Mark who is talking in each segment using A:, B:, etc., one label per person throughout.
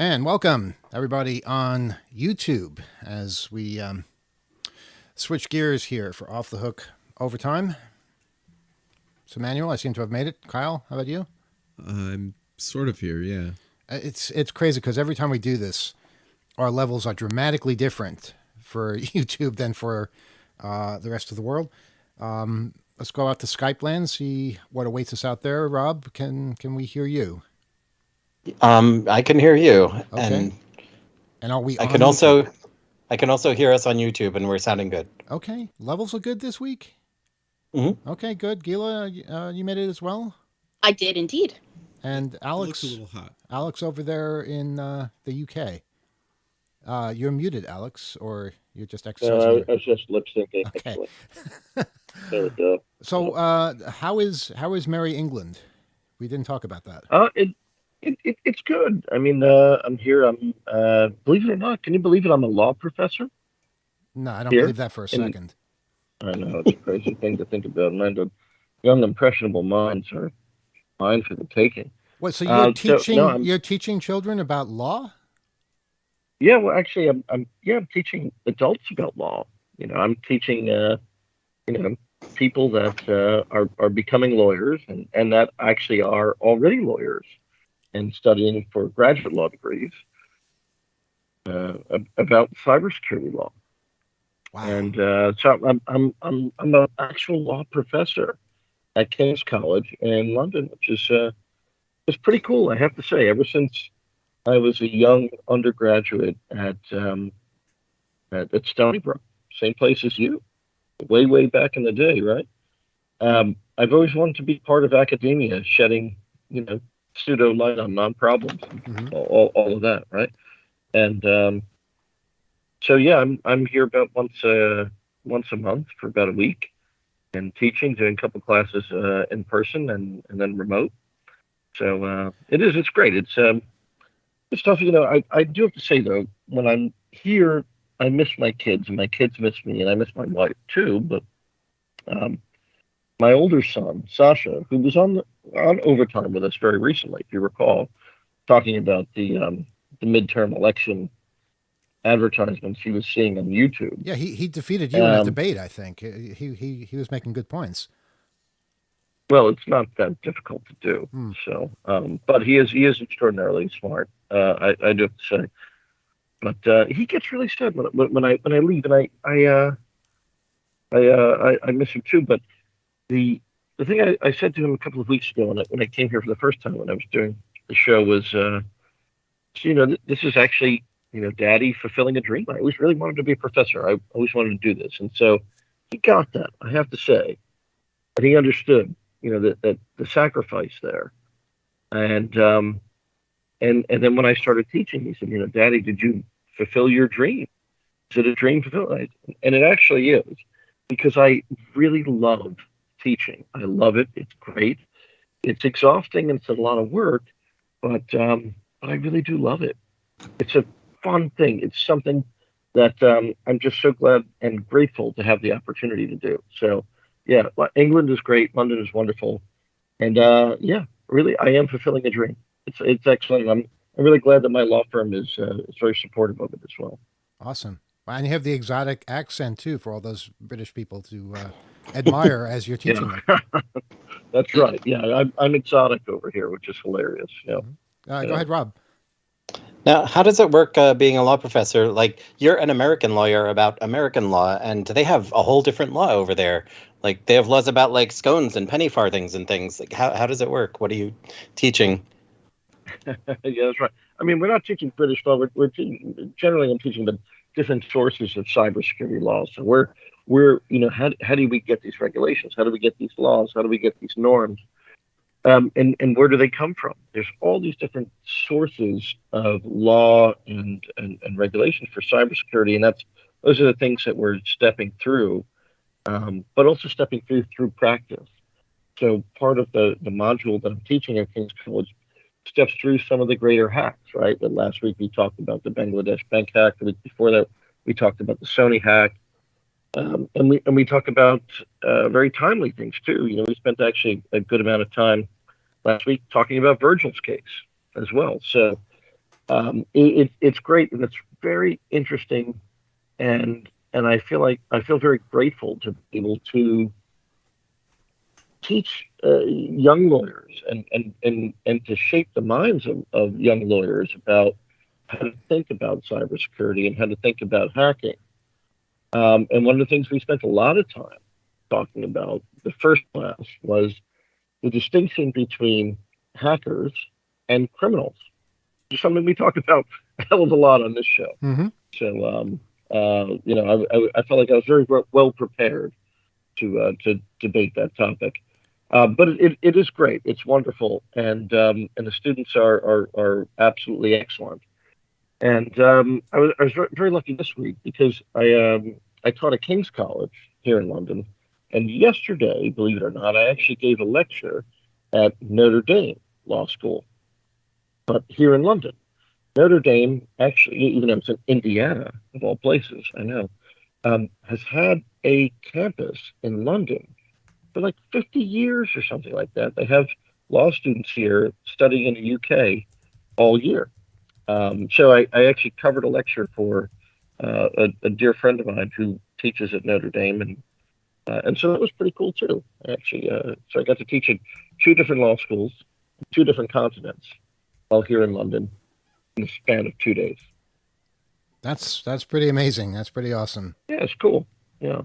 A: And welcome, everybody, on YouTube as we switch gears here for Off the Hook Overtime. So, Manuel, I seem to have made it. Kyle, how about you?
B: I'm sort of here, yeah.
A: It's crazy because every time we do this, our levels are dramatically different for YouTube than for the rest of the world. Let's go out to Skype land, see what awaits us out there. Rob, can we hear you?
C: I can hear you,
A: Okay. And are we
C: I
A: on
C: can
A: YouTube?
C: also hear us on YouTube, and we're sounding good.
A: Okay. Levels are good this week?
C: Mm-hmm.
A: Okay, good. Gila, you made it as well?
D: I did indeed.
A: And
B: It
A: Alex,
B: looks a little hot.
A: Alex over there in the UK. You're muted, Alex, or you're just exercising.
E: No,
A: your-
E: I was just lip syncing.
A: Okay.
E: Actually. There we go.
A: So, how is Merry England? We didn't talk about that.
E: It's good. I mean, I'm here. I'm believe it or not, can you believe it? I'm a law professor.
A: No, I don't
E: Here?
A: believe that for a second.
E: I know it's a crazy thing to think about. Man, the young impressionable minds are mine for the taking.
A: What? So you're teaching
E: I'm-
A: you're teaching children about law?
E: Yeah, well, actually, I'm teaching adults about law. I'm teaching people that are becoming lawyers and that actually are already lawyers and studying for graduate law degrees about cybersecurity law.
A: Wow.
E: And so I'm an actual law professor at King's College in London, which is pretty cool, I have to say. Ever since I was a young undergraduate at Stony Brook, same place as you, way back in the day, right? I've always wanted to be part of academia, shedding pseudo light on non-problems,
A: Mhm.
E: all of that, right? And so yeah, I'm here about once a month for about a week, and teaching, doing a couple classes in person and then remote. So it's great. It's tough. I do have to say though, when I'm here, I miss my kids, and my kids miss me, and I miss my wife too. But um, my older son, Sasha, who was on overtime with us very recently, if you recall, talking about the midterm election advertisements he was seeing on YouTube.
A: Yeah, he defeated you in a
E: Um,
A: debate. I think he was making good points.
E: Well, it's not that difficult to do.
A: Hmm.
E: So, but he is extraordinarily smart. I do have to say. But he gets really sad when I leave, and I miss him too. But the thing I said to him a couple of weeks ago when I came here for the first time when I was doing the show was, this is actually Daddy fulfilling a dream. I always really wanted to be a professor. I always wanted to do this, and so he got that. I have to say, and he understood that the sacrifice there, and then when I started teaching, he said, Daddy, did you fulfill your dream? Is it a dream fulfilled? And it actually is, because I really love teaching. I love it. It's great. It's exhausting and it's a lot of work, but I really do love it. It's a fun thing. It's something that I'm just so glad and grateful to have the opportunity to do. So, yeah, England is great. London is wonderful, and yeah, really, I am fulfilling a dream. It's excellent. I'm really glad that my law firm is very supportive of it as well.
A: Awesome. And you have the exotic accent too for all those British people to admire as you're teaching them.
E: That's right. Yeah, I'm exotic over here, which is hilarious. Yeah.
A: Go ahead, Rob.
C: Now, how does it work being a law professor? Like, you're an American lawyer about American law, and they have a whole different law over there. Like, they have laws about like scones and penny farthings and things. Like, how does it work? What are you teaching?
E: Yeah, that's right. I mean, we're not teaching British law. We're generally I'm teaching the different sources of cybersecurity laws. So we're how do we get these regulations? How do we get these laws? How do we get these norms? And where do they come from? There's all these different sources of law and regulations for cybersecurity, and those are the things that we're stepping through, but also stepping through practice. So part of the module that I'm teaching at King's College steps through some of the greater hacks, right? That last week we talked about the Bangladesh bank hack. The week before that we talked about the Sony hack. And we talk about very timely things too. We spent actually a good amount of time last week talking about Virgil's case as well. So It's great and it's very interesting, and I feel very grateful to be able to teach young lawyers and to shape the minds of young lawyers about how to think about cybersecurity and how to think about hacking. And one of the things we spent a lot of time talking about the first class was the distinction between hackers and criminals. It's something we talked about a hell of a lot on this show.
A: Mm-hmm.
E: So, I felt like I was very well prepared to debate that topic. But it is great. It's wonderful, and the students are absolutely excellent. And I was very lucky this week because I taught at King's College here in London, and yesterday, believe it or not, I actually gave a lecture at Notre Dame Law School, but here in London. Notre Dame actually, even though it's in Indiana of all places, I know, has had a campus in London for like 50 years or something like that. They have law students here studying in the UK all year. So I actually covered a lecture for a dear friend of mine who teaches at Notre Dame, and so that was pretty cool too. Actually, so I got to teach at two different law schools, two different continents, all here in London in the span of 2 days.
A: That's pretty amazing. That's pretty awesome.
E: Yeah, it's cool. Yeah.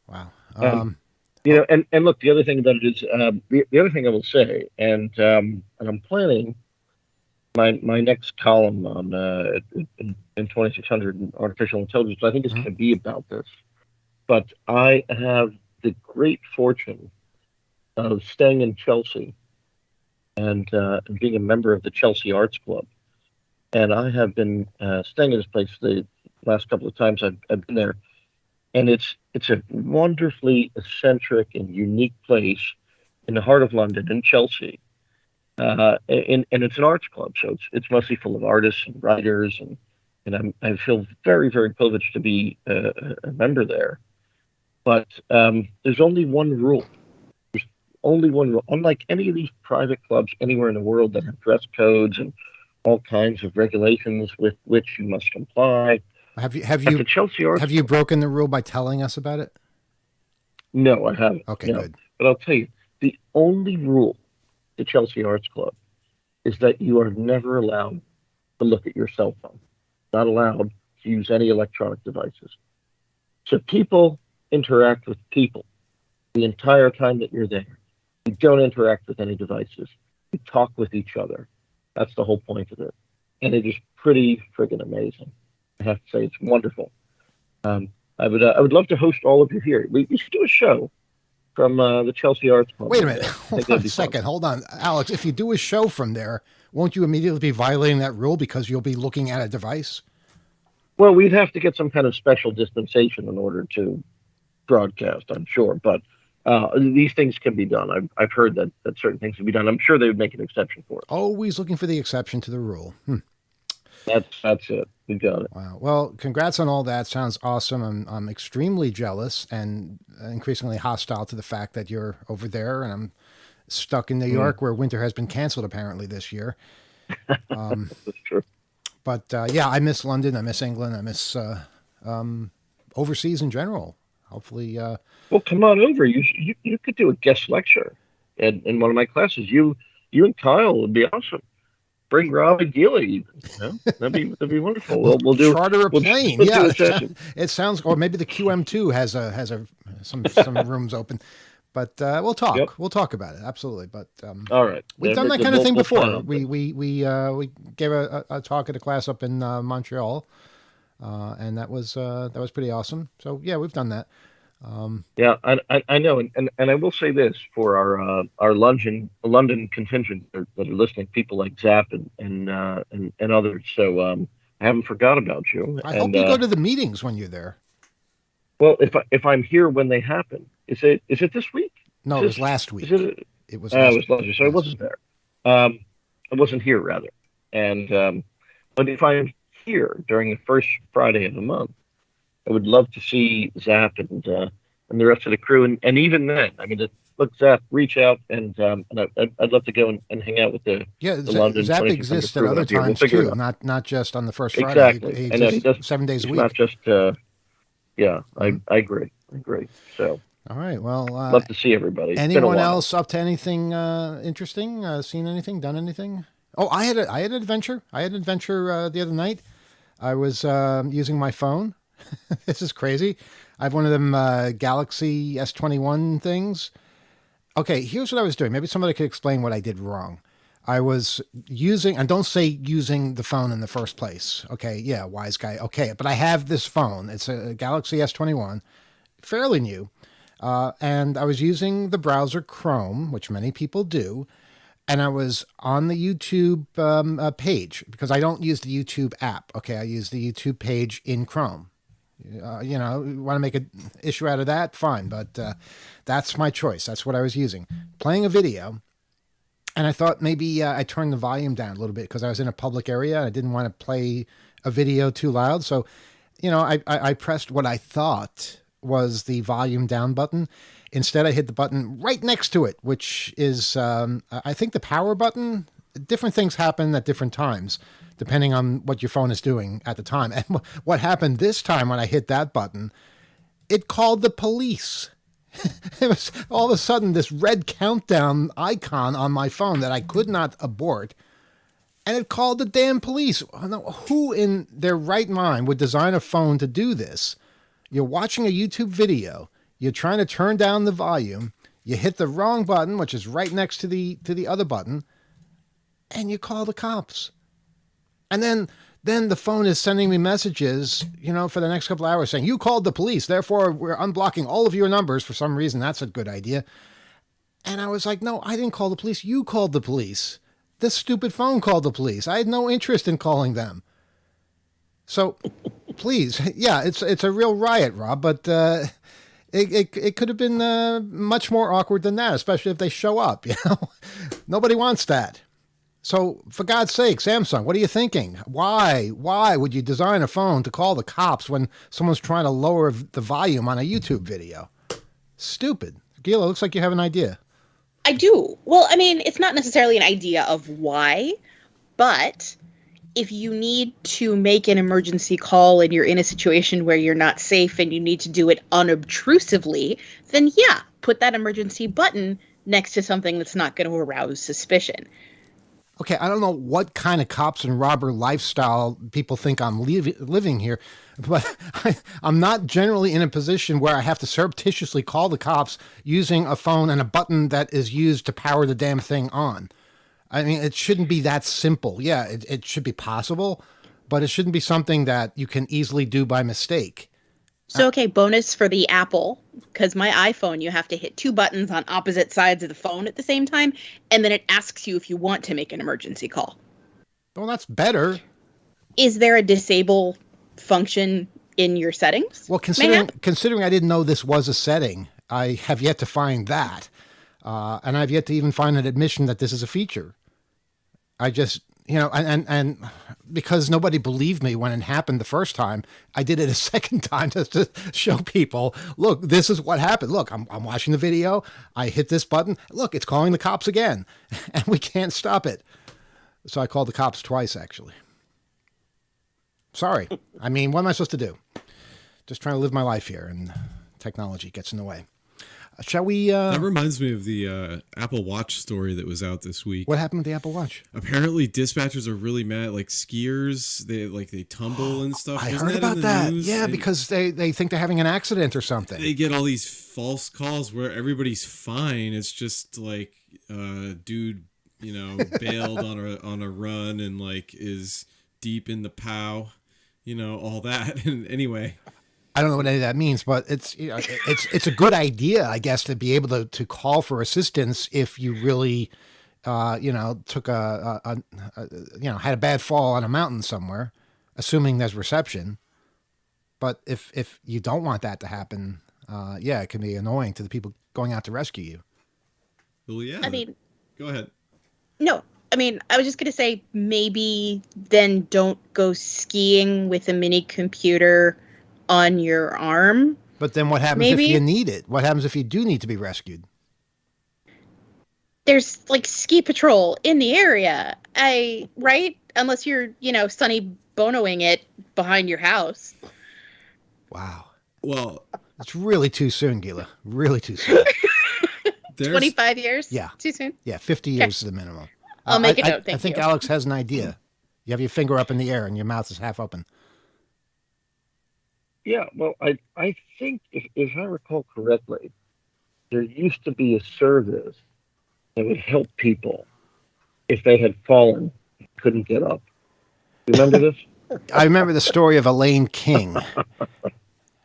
A: Wow.
E: And look, the other thing about it is the other thing I will say, and I'm planning my next column on in 2600 and artificial intelligence. I think it's going to be about this, but I have the great fortune of staying in Chelsea and being a member of the Chelsea Arts Club, and I have been staying in this place the last couple of times I've been there. And it's a wonderfully eccentric and unique place in the heart of London, in Chelsea, and it's an arts club, so it's mostly full of artists and writers, and I feel very, very privileged to be a member there. But there's only one rule. There's only one rule. Unlike any of these private clubs anywhere in the world that have dress codes and all kinds of regulations with which you must comply.
A: Have
E: At the Chelsea Arts
A: you
E: Club,
A: broken the rule by telling us about it?
E: no, I haven't.
A: Okay,
E: No.
A: good.
E: But I'll tell you, the only rule at the Chelsea Arts Club is that you are never allowed to look at your cell phone. Not allowed to use any electronic devices. So people interact with people the entire time that you're there. You don't interact with any devices. You talk with each other. That's the whole point of it. And it is pretty friggin' amazing. I have to say, it's wonderful. I would love to host all of you here. We should do a show from the Chelsea Arts Club.
A: Wait a minute.
E: I
A: Hold
E: think
A: on
E: that'd
A: a
E: be
A: second.
E: fun.
A: Hold on. Alex, if you do a show from there, won't you immediately be violating that rule because you'll be looking at a device?
E: Well, we'd have to get some kind of special dispensation in order to broadcast, I'm sure. But these things can be done. I've heard that certain things can be done. I'm sure they would make an exception for it.
A: Always looking for the exception to the rule.
E: That's it. We got it.
A: Wow. Well, congrats on all that. Sounds awesome. I'm extremely jealous and increasingly hostile to the fact that you're over there and I'm stuck in New York where winter has been canceled apparently this year.
E: That's true.
A: But yeah, I miss London. I miss England. I miss overseas in general. Hopefully.
E: Well, come on over. You could do a guest lecture in one of my classes. You and Kyle would be awesome. Bring Rob and Gila even. You know? That'd be wonderful. We'll do
A: charter a
E: we'll
A: plane.
E: do
A: Yeah,
E: a session.
A: it sounds. Or maybe the QM2 has some rooms open. But we'll talk.
E: Yep.
A: We'll talk about it. Absolutely. But
E: All right.
A: we've done that kind of thing before. We gave a talk at a class up in Montreal, and that was pretty awesome. So yeah, we've done that.
E: Yeah, I know, and I will say this for our London contingent that are listening, people like Zap and others. So I haven't forgot about you.
A: I hope you go to the meetings when you're there.
E: Well, if I'm here when they happen, is it this week?
A: No, it was last week. It was.
E: It was last week, so I wasn't there. I wasn't here rather, and but if I'm here during the first Friday of the month, I would love to see Zap and the rest of the crew, and even then, I mean, look, Zap, reach out, and I'd love to go and hang out with
A: Yeah,
E: the London
A: Zap
E: 2600
A: exists at
E: crew when
A: other
E: I'm here. We'll
A: times
E: figure it
A: too,
E: out.
A: not just on the first Friday.
E: Exactly.
A: He
E: I know he
A: exists
E: does.
A: 7 days a
E: He's
A: week.
E: not just. Yeah,
A: Mhm.
E: I agree. I agree. So
A: All right. Well,
E: love to see everybody. It's been a
A: anyone
E: while.
A: else up to anything interesting? Seen anything? Done anything? Oh, I had an adventure. I had an adventure the other night. I was using my phone. This is crazy. I have one of them Galaxy S21 things. Okay, here's what I was doing. Maybe somebody could explain what I did wrong. I was using, and don't say using the phone in the first place. Okay, yeah, wise guy. Okay, but I have this phone. It's a Galaxy S21, fairly new. And I was using the browser Chrome, which many people do. And I was on the YouTube page because I don't use the YouTube app. Okay, I use the YouTube page in Chrome. You know, you want to make an issue out of that? Fine, but that's my choice. That's what I was using. Playing a video, and I thought maybe I turned the volume down a little bit because I was in a public area. And I didn't want to play a video too loud. So, you know, I pressed what I thought was the volume down button. Instead, I hit the button right next to it, which is, I think, the power button. Different things happen at different times, depending on what your phone is doing at the time. And what happened this time when I hit that button, it called the police. It was all of a sudden this red countdown icon on my phone that I could not abort. And it called the damn police. Who in their right mind would design a phone to do this? You're watching a YouTube video. You're trying to turn down the volume. You hit the wrong button, which is right next to the other button, and you call the cops. And then the phone is sending me messages, you know, for the next couple of hours saying, you called the police, therefore we're unblocking all of your numbers. For some reason, that's a good idea. And I was like, no, I didn't call the police. You called the police. This stupid phone called the police. I had no interest in calling them. So, please, yeah, it's a real riot, Rob, but it could have been much more awkward than that, especially if they show up, you know? Nobody wants that. So, for God's sake, Samsung, what are you thinking? Why would you design a phone to call the cops when someone's trying to lower the volume on a YouTube video? Stupid. Gila, looks like you have an idea.
D: I do. Well, I mean, it's not necessarily an idea of why, but if you need to make an emergency call and you're in a situation where you're not safe and you need to do it unobtrusively, then yeah, put that emergency button next to something that's not going to arouse suspicion.
A: Okay, I don't know what kind of cops and robber lifestyle people think I'm living here, but I'm not generally in a position where I have to surreptitiously call the cops using a phone and a button that is used to power the damn thing on. I mean, it shouldn't be that simple. Yeah, it should be possible, but it shouldn't be something that you can easily do by mistake.
D: So, okay, bonus for the Apple, because my iPhone, you have to hit two buttons on opposite sides of the phone at the same time, and then it asks you if you want to make an emergency call.
A: Well, that's better.
D: Is there a disable function in your settings?
A: Well, considering I didn't know this was a setting, I have yet to find that. And I've yet to even find an admission that this is a feature. I just, you know, and because nobody believed me when it happened the first time, I did it a second time just to show people, look, this is what happened. Look, I'm watching the video. I hit this button. Look, it's calling the cops again, and we can't stop it. So I called the cops twice, actually. Sorry. I mean, what am I supposed to do? Just trying to live my life here, and technology gets in the way. Shall we?
B: That reminds me of the Apple Watch story that was out this week.
A: What happened with the Apple Watch?
B: Apparently, dispatchers are really mad. Like skiers, they tumble and stuff.
A: I
B: Wasn't
A: heard
B: in
A: about
B: the
A: that.
B: news?
A: Yeah,
B: And
A: because they think they're having an accident or something.
B: they get all these false calls where everybody's fine. It's just like dude, you know, bailed on a run and like is deep in the POW, you know, all that. And anyway.
A: I don't know what any of that means, but it's, you know, it's a good idea, I guess, to be able to call for assistance if you really, you know, took you know, had a bad fall on a mountain somewhere, assuming there's reception. But if you don't want that to happen, yeah, it can be annoying to the people going out to rescue you.
B: Well, yeah.
D: I mean,
B: go ahead.
D: no. I mean, I was just going to say maybe then don't go skiing with a mini computer on your arm.
A: But then what happens
D: Maybe.
A: if you need it? What happens if you do need to be rescued?
D: there's like ski patrol in the area. Right? Unless you're, Sonny Bonoing it behind your house.
A: Wow.
B: Well,
A: It's really too soon, Gila. Really too soon.
B: there's
D: 25 years?
A: Yeah.
D: Too soon?
A: Yeah, 50 years is the minimum.
D: I'll make a
A: I-
D: note,
A: I
D: thank
A: think
D: you.
A: Alex has an idea. You have your finger up in the air and your mouth is half open.
E: Yeah, well, I think if I recall correctly, there used to be a service that would help people if they had fallen, couldn't get up. You remember this?
A: I remember the story of Elaine King,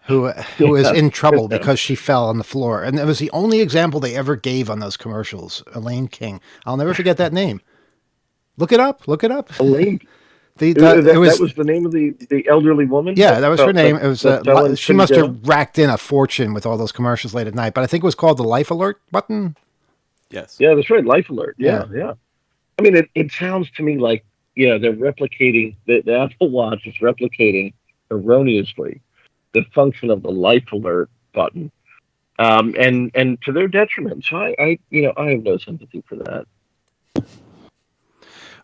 A: who was in trouble because she fell on the floor. And it was the only example they ever gave on those commercials. Elaine King. I'll never forget that name. Look it up. Look it up.
E: Elaine.
A: The,
E: That
A: it was,
E: was the name of the elderly woman.
A: yeah, that was her name. It was
E: Ellen
A: she must
E: Kindle?
A: have racked in a fortune with all those commercials late at night. But I think it was called the Life Alert button.
F: Yes.
E: Yeah, that's right. Life Alert.
A: Yeah.
E: Yeah. I mean, it sounds to me like they're replicating the Apple Watch is replicating erroneously the function of the Life Alert button, and to their detriment. So I have no sympathy for that.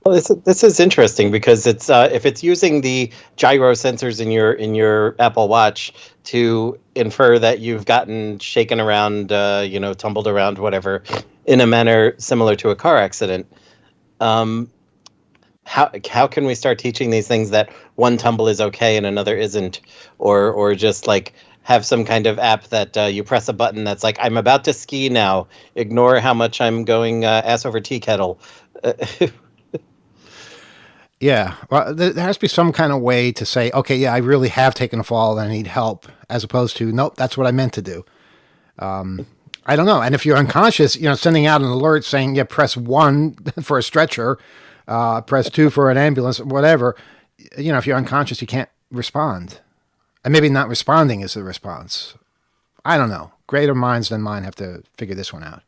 C: Well, this is interesting because it's if it's using the gyro sensors in your Apple Watch to infer that you've gotten shaken around, tumbled around, whatever, in a manner similar to a car accident. How can we start teaching these things that one tumble is okay and another isn't, or just like have some kind of app that you press a button that's like, I'm about to ski now. Ignore how much I'm going ass over tea kettle.
A: Yeah, well, there has to be some kind of way to say, okay, yeah, I really have taken a fall and I need help, as opposed to, nope, that's what I meant to do. I don't know. And if you're unconscious, sending out an alert saying, yeah, press 1 for a stretcher, press 2 for an ambulance, whatever. If you're unconscious, you can't respond. And maybe not responding is the response. I don't know. Greater minds than mine have to figure this one out.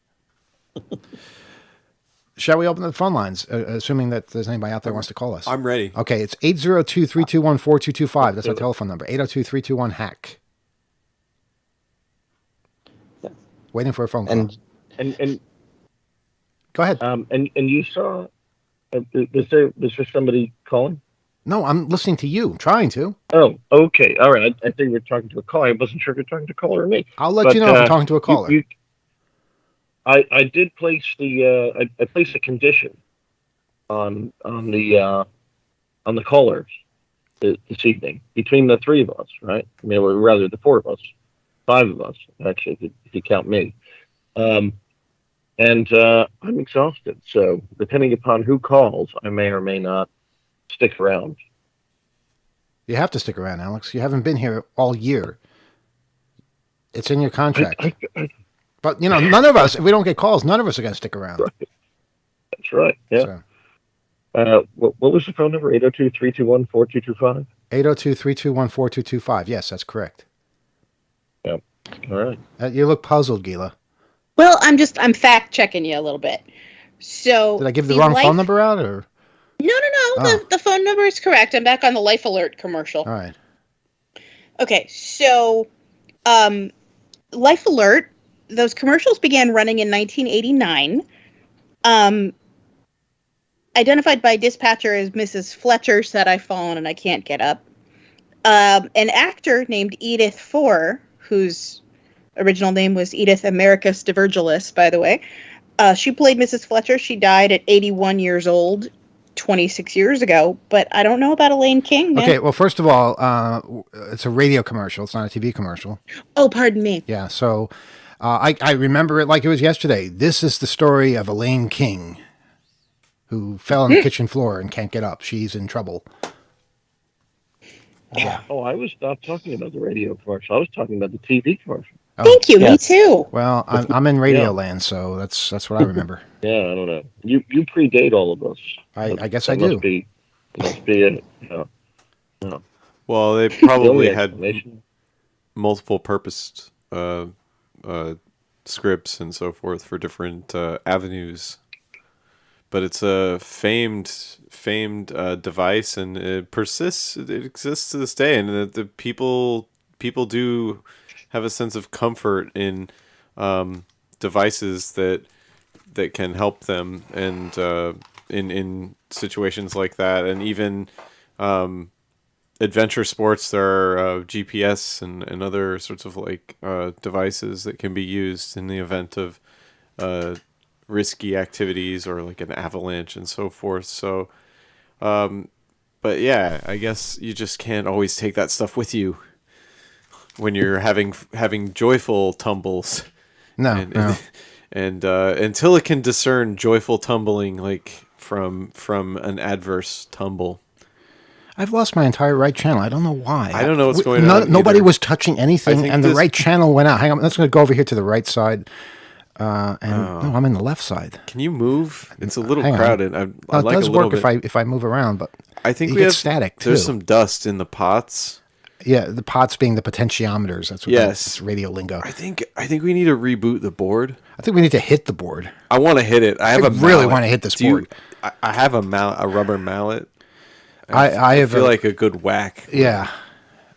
A: Shall we open the phone lines, assuming that there's anybody out there who wants to call us?
F: I'm ready.
A: Okay, it's 802-321-4225. That's our telephone number, 802-321-HACK.
C: Yeah.
A: Waiting for a phone call.
E: And
A: Go ahead.
E: and you saw was there somebody calling?
A: No, I'm listening to you, trying to.
E: Oh, okay, all right. I think we're talking to a caller. I wasn't sure if you're talking to a caller or me.
A: I'll let you know if I'm talking to a caller.
E: I did place I placed a condition on the callers this evening between the three of us, right? I mean, or rather the four of us, 5 of us actually, if you count me. And I'm exhausted, so depending upon who calls, I may or may not stick around.
A: You have to stick around, Alex. You haven't been here all year. It's in your contract. But, none of us, if we don't get calls, none of us are going to stick around.
E: Right. That's right. Yeah.
A: So,
E: What was the phone number? 802-321-4225?
A: 802-321-4225. Yes, that's correct.
E: Yep. All right.
A: You look puzzled, Gila.
D: Well, I'm fact checking you a little bit. So
A: Did I give the wrong phone number out, or?
D: No.
A: Oh.
D: The phone number is correct. I'm back on the Life Alert commercial.
A: All right.
D: Okay, so Life Alert, those commercials began running in 1989. Identified by dispatcher as Mrs. Fletcher said, I've fallen and I can't get up. An actor named Edith Four, whose original name was Edith Americus DeVirgilis, by the way. She played Mrs. Fletcher. She died at 81 years old 26 years ago, but I don't know about Elaine King, man.
A: Okay, well, first of all, it's a radio commercial. It's not a TV commercial.
D: Oh, pardon me.
A: Yeah, so I remember it like it was yesterday. This is the story of Elaine King, who fell on the kitchen floor and can't get up. She's in trouble.
E: Yeah. Oh, I was not talking about the radio commercial. I was talking about the TV commercial.
A: Oh,
D: Thank you.
C: yes.
D: Me too.
A: well, I'm in radio
E: Yeah.
A: land, so that's what I remember.
E: Yeah, I don't know. You predate all of us.
A: I guess
E: That
A: I do.
E: Must be it. Yeah.
F: Well, they
E: The
F: probably
E: only
F: had
E: explanation-
F: multiple purposed scripts and so forth for different avenues. But it's a famed device, and it persists. It exists to this day, and the people do have a sense of comfort in devices that that can help them, and in situations like that, and even adventure sports, there are GPS and other sorts of like devices that can be used in the event of risky activities or like an avalanche and so forth. So, but yeah, I guess you just can't always take that stuff with you when you're having joyful tumbles.
A: No,
F: and,
A: no.
F: and until it can discern joyful tumbling like from an adverse tumble.
A: I've lost my entire right channel. I don't know why.
F: I don't know what's going on
A: Nobody
F: either.
A: was touching anything,
F: think
A: and the
F: this-
A: right channel went out. Hang on, let's go over here to the right side. No, I'm in the left side.
F: Can you move? It's a little
A: Hang on.
F: crowded. I
A: It
F: like
A: does
F: a little
A: work
F: bit.
A: if I move around, but
F: I think
A: you
F: we
A: get
F: have
A: static,
F: There's
A: too.
F: some dust in the pots.
A: yeah, the pots being the potentiometers. That's what
F: Yes.
A: that's radio lingo.
F: I think we need to reboot the board.
A: I think we need to hit the board.
F: I want to hit it. I have a
A: really
F: mallet.
A: wanna hit this
F: Do you-
A: board.
F: I have a rubber mallet.
A: I have
F: feel like a good whack.
A: yeah.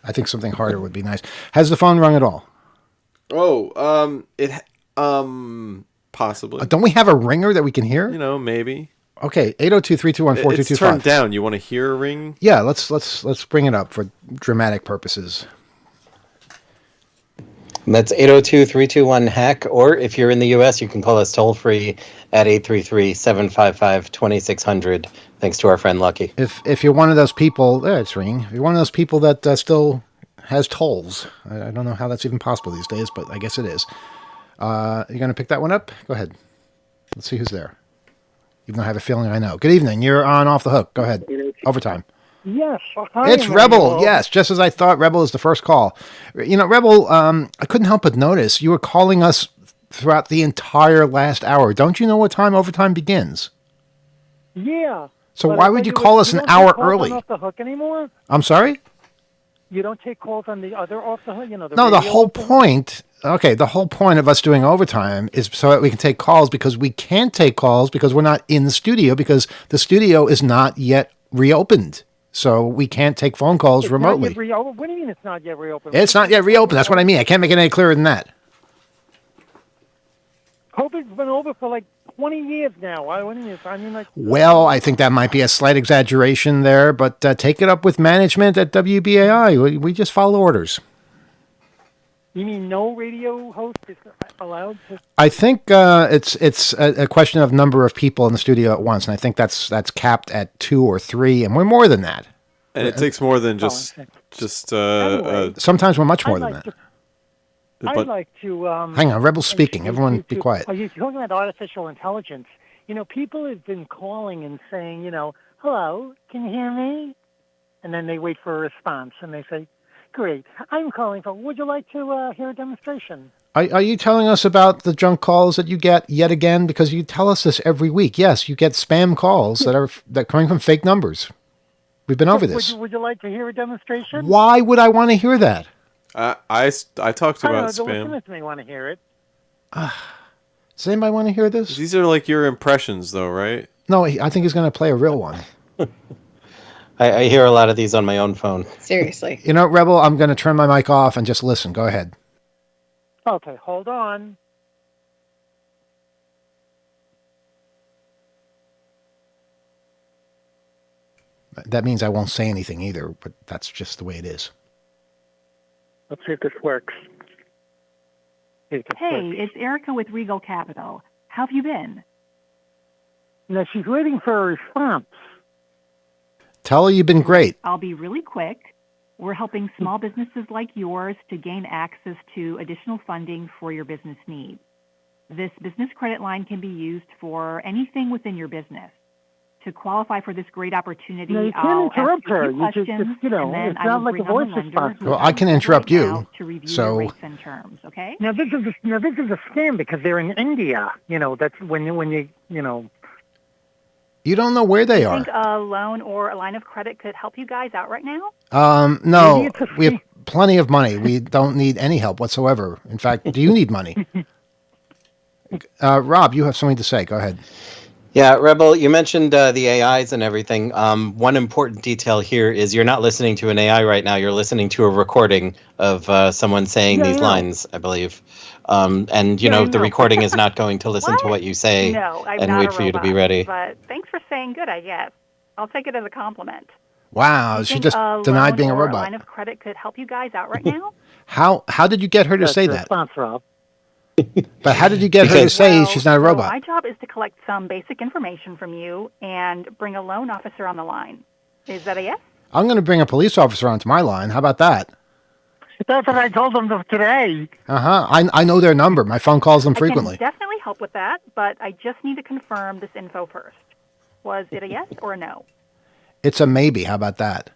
A: I think something harder would be nice. Has the phone rung at all?
F: Oh, possibly.
A: Don't we have a ringer that we can hear?
F: You know, maybe.
A: Okay, 802-321-4225.
F: It's turned down. You want to hear a ring?
A: Yeah, let's bring it up for dramatic purposes.
C: And that's 802-321-HACK, or if you're in the US, you can call us toll free at 833-755-2600. Thanks to our friend Lucky.
A: If you're one of those people, there it's ringing. If you're one of those people that still has tolls, I don't know how that's even possible these days, but I guess it is. You gonna pick that one up? Go ahead. Let's see who's there. Even though I have a feeling I know. Good evening. You're on Off the Hook. Go ahead. Overtime.
G: Yes. Hi,
A: It's Rebel.
G: Manuel.
A: Yes, just as I thought. Rebel is the first call. You know, Rebel. I couldn't help but notice you were calling us throughout the entire last hour. Don't you know what time overtime begins?
G: Yeah.
A: So
G: But
A: why
G: I
A: would
G: tell
A: you
G: what,
A: call us an
G: don't take
A: hour
G: calls on
A: early?
G: Off the Hook anymore?
A: I'm sorry?
G: You don't take calls on the other Off the Hook? You know,
A: No, the
G: radio
A: whole
G: Off the Hook?
A: point. Okay, the whole point of us doing overtime is so that we can take calls, because we can't take calls because we're not in the studio, because the studio is not yet reopened. So we can't take phone calls
G: It's not
A: remotely.
G: yet reopened. What do you mean it's not yet reopened?
A: It's not yet reopened. That's what I mean. I can't make it any clearer than that.
G: COVID's been over for like 20 years now. What do you mean? I mean, like,
A: Well, I think that might be a slight exaggeration there, but take it up with management at WBAI. We just follow orders.
G: you mean no radio host is allowed to?
A: I think it's a question of number of people in the studio at once, and I think that's capped at 2 or 3, and we're more than that.
F: And it takes more than just
G: okay. Anyway.
A: Sometimes we're much more than
G: I'd
A: that.
G: I'd like to.
A: Hang on, Rebel's speaking. Everyone be quiet.
G: Are you talking about artificial intelligence? You know, people have been calling and saying, you know, hello, can you hear me? And then they wait for a response, and they say, great, I'm calling for, would you like to hear a demonstration?
A: Are you telling us about the junk calls that you get yet again? Because you tell us this every week. Yes, you get spam calls that are coming from fake numbers. We've been over this.
G: Would you like to hear a demonstration?
A: Why would I want to hear that?
F: I talked
G: I don't know,
F: about
G: the
F: spam.
G: listeners may want to hear it.
A: Does anybody want to hear this?
F: These are like your impressions, though, right?
A: No, I think he's going to play a real one.
C: I hear a lot of these on my own phone.
D: Seriously.
A: You know, Rebel, I'm going to turn my mic off and just listen. Go ahead.
G: Okay, hold on.
A: That means I won't say anything either, but that's just the way it is.
G: Let's see if this works. See if this
H: Hey,
G: works.
H: it's Erica with Regal Capital. How have you been?
G: Now, she's waiting for a response.
A: Tell her you've been great.
H: I'll be really quick. We're helping small businesses like yours to gain access to additional funding for your business needs. This business credit line can be used for anything within your business. To qualify for this great opportunity,
G: No, you can't
H: I'll
G: interrupt
H: ask you a
G: her.
H: few
G: You just-
H: questions,
G: you know,
H: and then
G: it's
H: I
G: not
H: will
G: like
H: bring
G: a
H: on the
G: voice
H: lender
G: response.
H: who
A: Well,
H: is
A: I can
H: on
A: interrupt
H: right
A: you,
H: now to review
A: so-
H: your rates and terms, okay?
G: Now, this is a scam because they're in India. You know, that's when you know.
A: You don't know where they
H: I
A: are.
H: think a loan or a line of credit could help you guys out right now.
A: No,
G: Maybe it's a
A: we have
G: fee.
A: plenty of money. We don't need any help whatsoever. In fact, do you need money? Rob, you have something to say. Go ahead.
C: Yeah, Rebel, you mentioned the AIs and everything. One important detail here is you're not listening to an AI right now. You're listening to a recording of someone saying
G: Yeah, I
C: these
G: know.
C: lines, I believe. And,
G: Yeah, I
C: the
G: know.
C: recording is not going to listen to
I: What?
C: what you say
I: No, I'm
C: and
I: not
C: wait
I: a
C: for you to be
I: robot.
C: ready.
I: But thanks for saying good, I guess. I'll take it as a compliment.
A: Wow,
I: Do you
A: she
I: think
A: just
I: a
A: denied
I: loan
A: being a
I: or a
A: robot.
I: line of credit could help you guys out right now?
A: How did you get her to
G: That's
A: say
G: the
A: that?
G: response, Rob.
A: But how did you get her to
C: Because-
A: say
I: Well,
A: she's not a
I: so
A: robot?
I: my job is to collect some basic information from you and bring a loan officer on the line. Is that a yes?
A: I'm going to bring a police officer onto my line. How about that?
G: That's what I told them today.
A: Uh-huh. I know their number. My phone calls them frequently.
I: I can definitely help with that, but I just need to confirm this info first. Was it a yes or a no?
A: It's a maybe. How about that?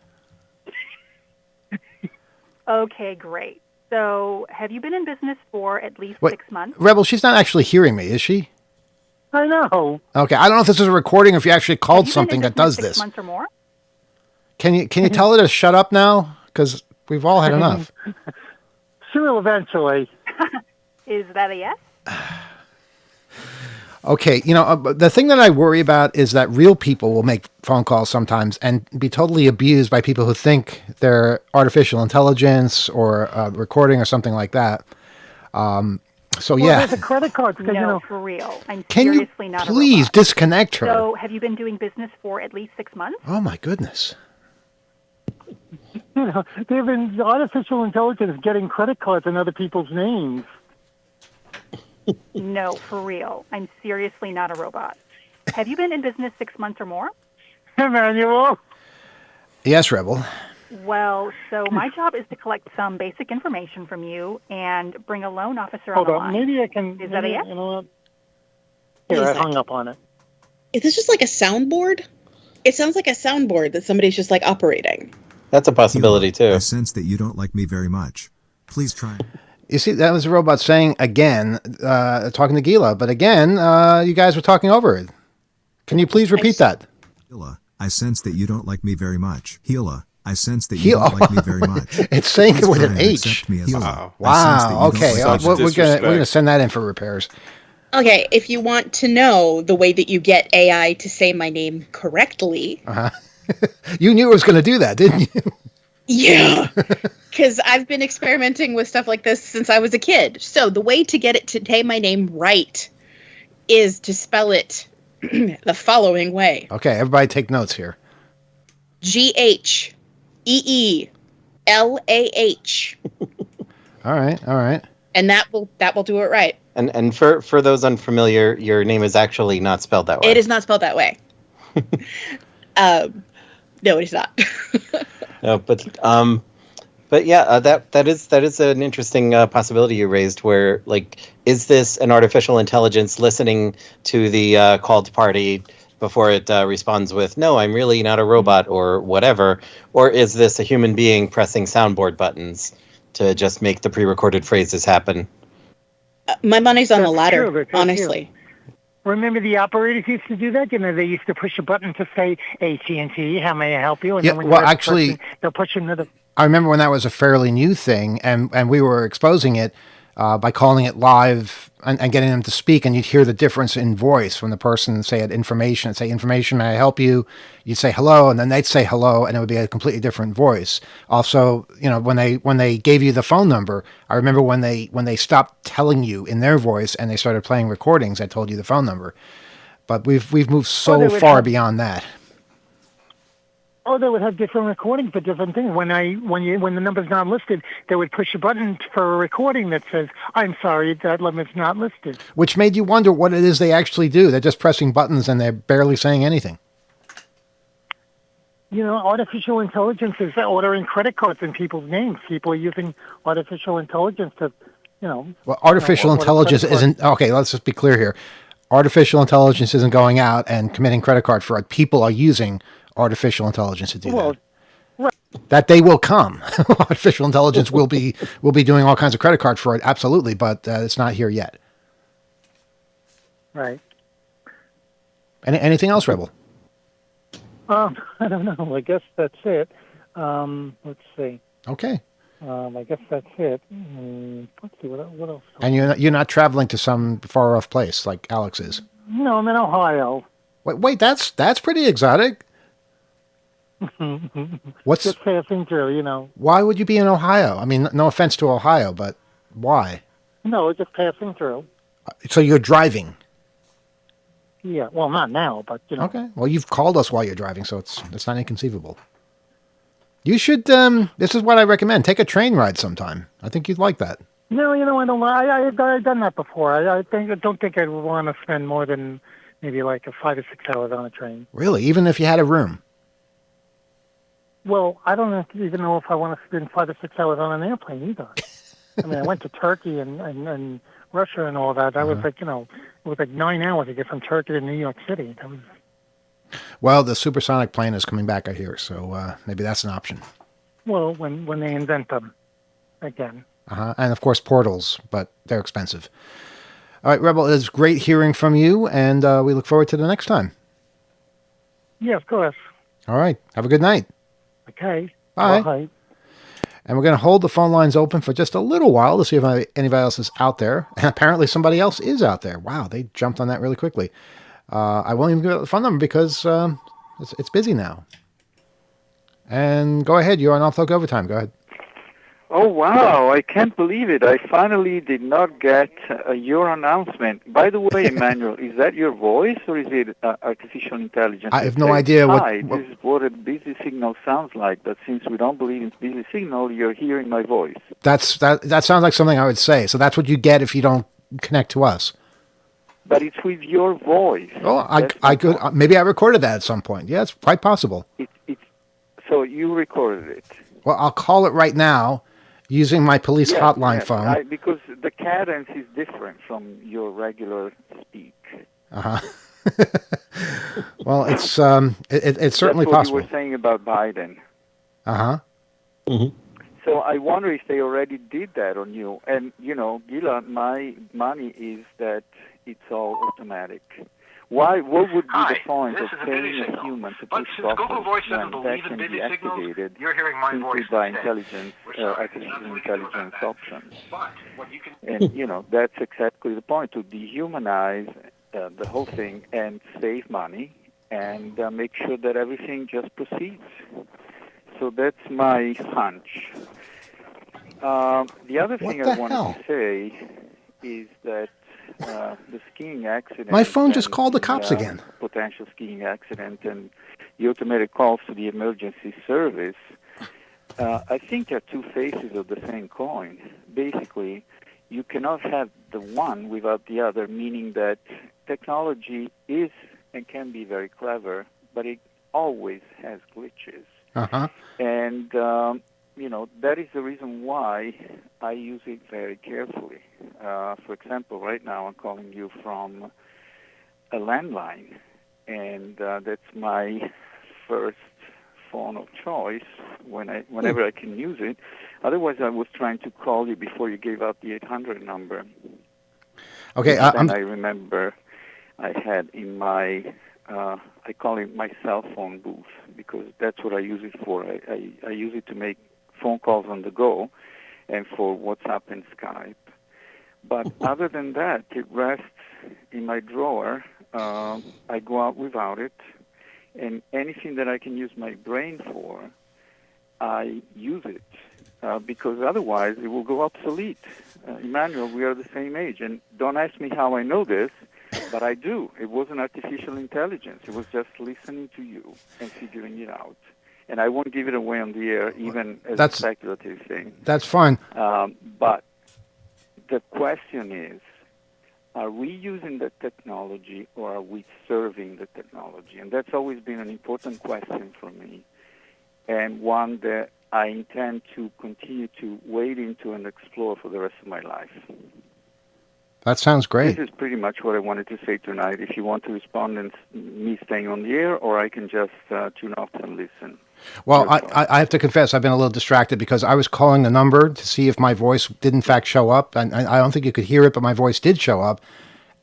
I: Okay, great. So, have you been in business for at least
A: Wait,
I: 6 months?
A: Rebel, she's not actually hearing me, is she?
G: I know.
A: Okay, I don't know if this is a recording or if you actually called
I: Have you been
A: something
I: in
A: that
I: business
A: does
I: 6
A: this.
I: months or more?
A: Can you tell her to shut up now? Because we've all had enough.
G: She will eventually.
I: Is that a yes?
A: Okay, the thing that I worry about is that real people will make phone calls sometimes and be totally abused by people who think they're artificial intelligence or recording or something like that. So
G: Well,
A: yeah,
G: there's a credit card because,
I: No, for real. I'm
A: can you
I: seriously not a
A: please
I: robot.
A: disconnect her?
I: So, have you been doing business for at least 6 months?
A: Oh my goodness.
G: they've been artificial intelligence getting credit cards in other people's names.
I: No, for real. I'm seriously not a robot. Have you been in business 6 months or more?
G: Emmanuel.
A: Yes, Rebel.
I: Well, so my job is to collect some basic information from you and bring a loan officer
G: Hold
I: on the
G: on.
I: line.
G: Maybe I can.
I: Is that a
G: maybe-
I: yes?
G: You know what?
D: What
G: Here,
D: is
G: I
D: that?
G: hung up on it.
D: Is this just like a soundboard? It sounds like a soundboard that somebody's just like operating.
C: That's a possibility, too.
J: I sense that you don't like me very much. Please try.
A: You see, that was a robot saying again, talking to Gila, but again, you guys were talking over it. Can you please repeat that?
J: Hila, I sense that you don't like me very much. Hila, I sense that you
A: Hila.
J: don't like me very much.
A: It's saying it
J: Please
A: with
J: try
A: an
J: and
A: H.
J: accept me as
F: Wow.
J: I sense that you
A: Wow.
J: don't
A: Okay,
J: like
F: Such
J: me.
A: we're gonna
F: disrespect.
A: send that in for repairs.
D: Okay, if you want to know the way that you get AI to say my name correctly,
A: You knew it was going to do that, didn't you?
D: yeah, because I've been experimenting with stuff like this since I was a kid. So the way to get it to say my name right is to spell it the following way:
A: Okay, everybody take notes here.
D: GHEELAH,
A: All right.
D: and that will do it right.
C: And for those unfamiliar, your name is actually not spelled that way.
D: It is not spelled that way. No, it is not.
C: No, but yeah, that is an interesting possibility you raised. Where, like, is this an artificial intelligence listening to the called party before it responds with "No, I'm really not a robot" or whatever, or is this a human being pressing soundboard buttons to just make the pre-recorded phrases happen?
D: My money's on the
G: That's
D: latter,
G: true, that's true.
D: honestly.
G: Remember the operators used to do that? They used to push a button to say AT&T, how may I help you? And
A: Yeah,
G: then when
A: well,
G: you're
A: actually-
G: pressing, they'll push another.
A: I remember when that was a fairly new thing, and we were exposing it by calling it live and getting them to speak, and you'd hear the difference in voice when the person say information, may I help you? You'd say hello, and then they'd say hello, and it would be a completely different voice. Also, when they gave you the phone number, I remember when they stopped telling you in their voice and they started playing recordings that told you the phone number. But we've moved
G: Well,
A: so
G: they would
A: far
G: have-
A: beyond that.
G: Oh, they would have different recordings for different things. When the number's not listed, they would push a button for a recording that says, "I'm sorry, that limit's not listed."
A: Which made you wonder what it is they actually do. They're just pressing buttons and they're barely saying anything.
G: Artificial intelligence is ordering credit cards in people's names. People are using artificial intelligence to,
A: Well, artificial
G: order
A: intelligence
G: credit
A: isn't okay. Let's just be clear here. Artificial intelligence isn't going out and committing credit card fraud. People are using artificial intelligence to do
G: Well,
A: that. That day will come. Artificial intelligence will be doing all kinds of credit card fraud, absolutely, but it's not here yet.
G: right.
A: Anything else, Rebel?
G: I don't know. I guess that's it. Let's see.
A: Okay.
G: I guess that's it. Let's see what else.
A: And you're not traveling to some far off place like Alex is.
G: No, I'm in Ohio.
A: Wait, that's pretty exotic. What's
G: Just passing through, you know.
A: Why would you be in Ohio? I mean, no offense to Ohio, but why?
G: No, just passing through.
A: So you're driving.
G: Yeah, well, not now, but, you know.
A: Okay. Well, you've called us while you're driving, so it's not inconceivable. You should. This is what I recommend. Take a train ride sometime. I think you'd like that.
G: No, you know, I don't. I've done that before. I don't think I'd want to spend more than maybe like 5 or 6 hours on a train.
A: Really, even if you had a room.
G: Well, I don't even know if I want to spend 5 or 6 hours on an airplane either. I mean, I went to Turkey and Russia and all that. That was like, you know, it was like 9 hours to get from Turkey to New York City. That was.
A: Well, the supersonic plane is coming back, I hear, so maybe that's an option.
G: Well, when they invent them again.
A: And of course portals, but they're expensive. All right, Rebel, it's great hearing from you, and we look forward to the next time.
G: Yeah, of course.
A: All right, have a good night.
G: Okay.
A: Bye.
G: Bye.
A: And we're going to hold the phone lines open for just a little while to see if anybody else is out there. And apparently somebody else is out there. Wow, they jumped on that really quickly. I won't even give out the phone number because it's busy now. And go ahead, you're on Off Talk Overtime. Go ahead.
K: Oh, wow, I can't believe it. I finally did not get your announcement. By the way, Emmanuel, is that your voice or is it artificial intelligence?
A: I have no idea
K: Hi, this is what a busy signal sounds like, but since we don't believe in busy signal, you're hearing my voice.
A: That sounds like something I would say. So that's what you get if you don't connect to us.
K: But it's with your voice.
A: Oh, I could maybe I recorded that at some point. Yeah, it's quite possible.
K: So you recorded it.
A: Well, I'll call it right now using my police hotline phone.
K: Because the cadence is different from your regular speak.
A: Well, it's certainly
K: That's what
A: possible.
K: you were saying about Biden.
C: Mm-hmm.
K: So I wonder if they already did that on you. And, you know, Gila, my money is that it's all automatic. What would be the point of paying a human to push buttons when that can be activated simply by artificial intelligence options? And, you know, that's exactly the point, to dehumanize the whole thing and save money and make sure that everything just proceeds. So that's my hunch. The other thing I wanted to say is that the skiing accident.
A: My phone just called the cops again.
K: Potential skiing accident and the automated calls to the emergency service. I think they're two faces of the same coin. Basically, you cannot have the one without the other, meaning that technology is and can be very clever, but it always has glitches. And you know, that is the reason why I use it very carefully. For example, right now I'm calling you from a landline, and that's my first phone of choice whenever I can use it. Otherwise, I was trying to call you before you gave out the 800 number.
A: Okay,
K: I remember I had in my I call it my cell phone booth because that's what I use it for. I use it to make phone calls on the go and for WhatsApp and Skype. But other than that, it rests in my drawer. I go out without it. And anything that I can use my brain for, I use it. Because otherwise it will go obsolete. Emmanuel, we are the same age. And don't ask me how I know this, but I do. It wasn't artificial intelligence. It was just listening to you and figuring it out. And I won't give it away on the air, even as a speculative thing.
A: That's fine.
K: But the question is, are we using the technology or are we serving the technology? And that's always been an important question for me, and one that I intend to continue to wade into and explore for the rest of my life.
A: That sounds great.
K: This is pretty much what I wanted to say tonight. If you want to respond and me staying on the air, or I can just tune off and listen.
A: Well, I have to confess, I've been a little distracted because I was calling the number to see if my voice did in fact show up. And I don't think you could hear it, but my voice did show up.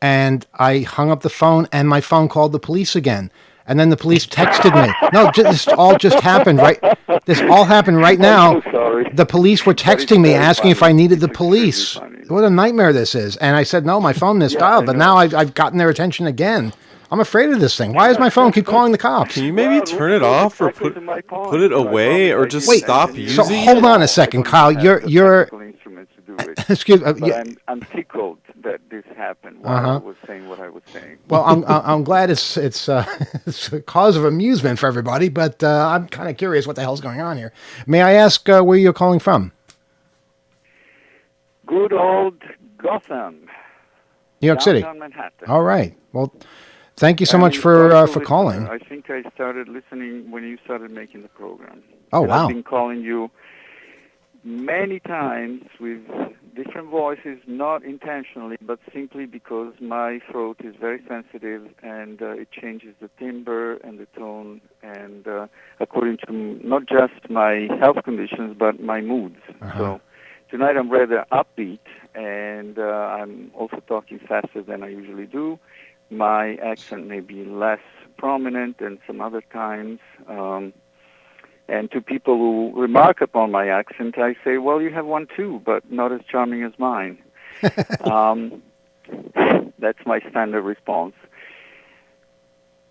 A: And I hung up the phone and my phone called the police again. And then the police texted me. No, this all just happened, right? This all happened right now.
K: I'm so sorry.
A: The police were texting me asking if I needed the police. What a nightmare this is. And I said, no, my phone misdialed. But now I've gotten their attention again. I'm afraid of this thing. Why does my phone keep calling the cops?
F: Can you maybe turn it off or put it away or just stop using
A: So
F: it?
A: hold on a second, Kyle. You're excuse me.
K: But I'm tickled that this happened while I was saying what I was saying.
A: Well, I'm glad it's it's a cause of amusement for everybody, but I'm kind of curious what the hell's going on here. May I ask where you're calling from?
K: Good old Gotham,
A: New York City.
K: downtown Manhattan.
A: All right. Well, thank you so
K: I'm
A: much
K: a
A: for
K: partial
A: calling.
K: listener. I think I started listening when you started making the program.
A: Oh,
K: And
A: wow.
K: I've been calling you many times with different voices, not intentionally, but simply because my throat is very sensitive and it changes the timbre and the tone, and according to not just my health conditions, but my moods. So tonight I'm rather upbeat, and I'm also talking faster than I usually do. My accent may be less prominent than some other times. And to people who remark upon my accent, I say, well, you have one too, but not as charming as mine. That's my standard response.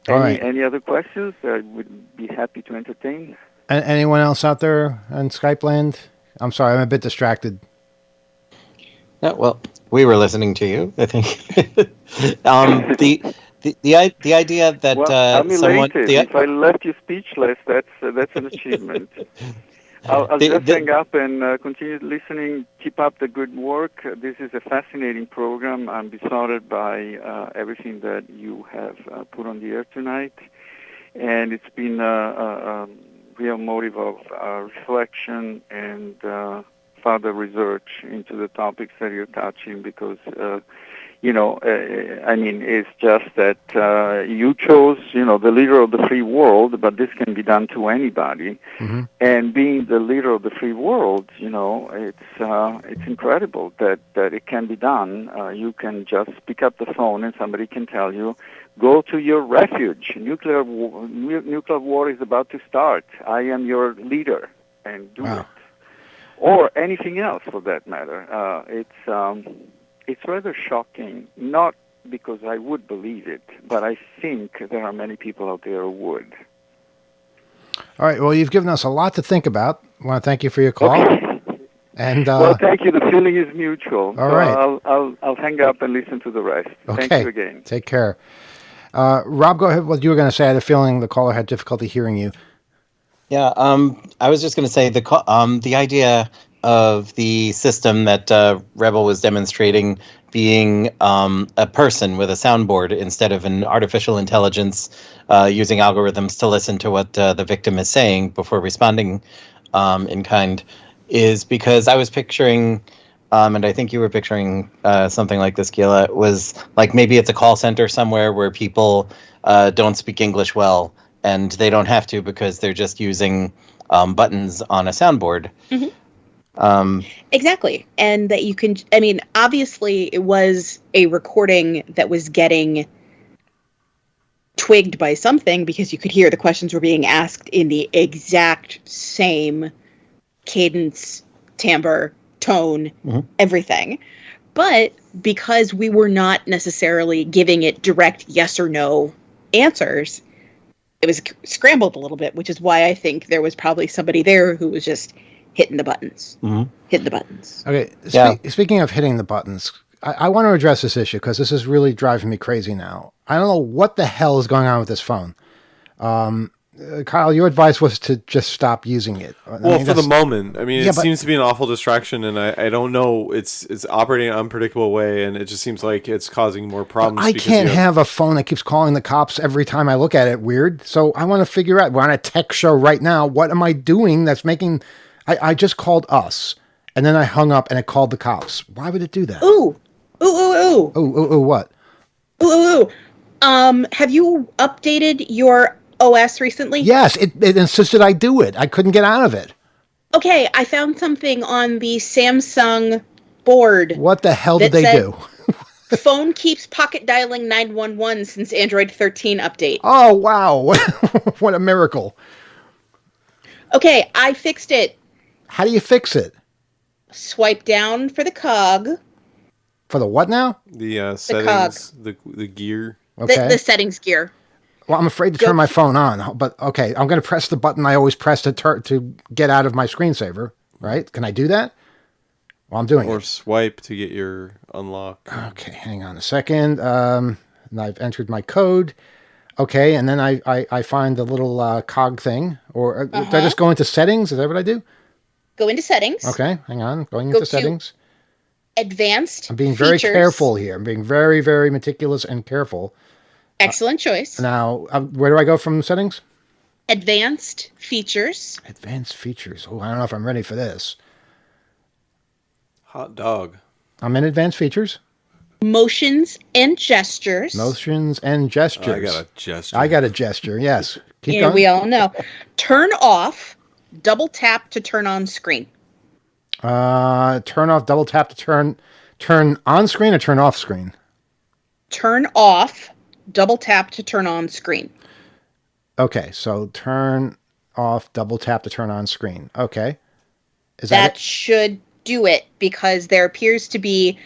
K: Any other questions? I would be happy to entertain.
A: Anyone else out there on Skype land? I'm sorry, I'm a bit distracted.
C: No, well, we were listening to you, I think. The idea that
K: I'm
C: someone
K: elated. If I left you speechless, that's an achievement. I'll just hang up and continue listening. Keep up the good work. This is a fascinating program. I'm besotted by everything that you have put on the air tonight, and it's been a real motive of reflection and further research into the topics that you're touching, because it's just that you chose, the leader of the free world, but this can be done to anybody.
A: Mm-hmm.
K: And being the leader of the free world, it's incredible that it can be done. You can just pick up the phone and somebody can tell you, go to your refuge. Nuclear war is about to start. I am your leader, and do it. Or anything else for that matter. It's rather shocking, not because I would believe it, but I think there are many people out there who would.
A: All right. Well, you've given us a lot to think about. I want to thank you for your call.
K: Okay.
A: And
K: well, thank you. The feeling is mutual.
A: All right.
K: I'll hang up and listen to the rest.
A: Okay.
K: Thank you again.
A: Take care. Rob, go ahead. What you were going to say? I had a feeling the caller had difficulty hearing you.
C: Yeah, I was just going to say the idea of the system that Rebel was demonstrating being a person with a soundboard instead of an artificial intelligence using algorithms to listen to what the victim is saying before responding in kind is because I was picturing, and I think you were picturing something like this, Gila, was like maybe it's a call center somewhere where people don't speak English well, and they don't have to because they're just using buttons on a soundboard.
D: Mm-hmm. Exactly. And that you can, obviously it was a recording that was getting twigged by something because you could hear the questions were being asked in the exact same cadence, timbre, tone, everything. But because we were not necessarily giving it direct yes or no answers, it was scrambled a little bit, which is why I think there was probably somebody there who was just hitting the buttons. Hitting the buttons.
A: Okay. Speaking of hitting the buttons, I want to address this issue because this is really driving me crazy now. I don't know what the hell is going on with this phone. Kyle, your advice was to just stop using it.
F: Well, for the moment. It seems to be an awful distraction, and I don't know. It's operating in an unpredictable way, and it just seems like it's causing more problems.
A: I can't have a phone that keeps calling the cops every time I look at it. Weird. So I want to figure out. We're on a tech show right now. What am I doing that's making... I just called us, and then I hung up, and it called the cops. Why would it do that?
D: Ooh.
A: What?
D: Have you updated your OS recently?
A: Yes, it insisted I do it. I couldn't get out of it.
D: Okay, I found something on the Samsung board.
A: What the hell did they do?
D: Phone keeps pocket dialing 911 since Android 13 update.
A: Oh, wow. What a miracle.
D: Okay, I fixed it.
A: How do you fix it?
D: Swipe down for the cog.
A: For the what now?
F: The settings, the gear.
A: Okay.
D: The settings gear.
A: Well, I'm afraid to turn my phone on, but okay, I'm going to press the button I always press to get out of my screensaver, right? Can I do that? Well, I'm doing
F: Or
A: it.
F: swipe to get your unlock.
A: Okay, hang on a second. And I've entered my code. Okay, and then I find the little cog thing. Or do I just go into settings? Is that what I do?
D: Go into settings.
A: Okay, hang on. Going
D: Go
A: into
D: to
A: settings.
D: Advanced
A: I'm being very
D: features.
A: careful here. I'm being very, very meticulous and careful.
D: Excellent choice.
A: Now, where do I go from settings?
D: Advanced features.
A: Advanced features. Oh, I don't know if I'm ready for this.
F: Hot dog.
A: I'm in advanced features.
D: Motions and gestures.
A: Motions and gestures.
F: I got a gesture.
A: I got a gesture, yes. Keep
D: Yeah,
A: going.
D: we all know. Turn off. Double tap to turn on screen.
A: Turn off, double tap to turn on screen or turn off screen?
D: Turn off. Double tap to turn on screen.
A: Okay, so turn off, double tap to turn on screen. Okay. Is
D: That
A: that
D: should do it because there appears to be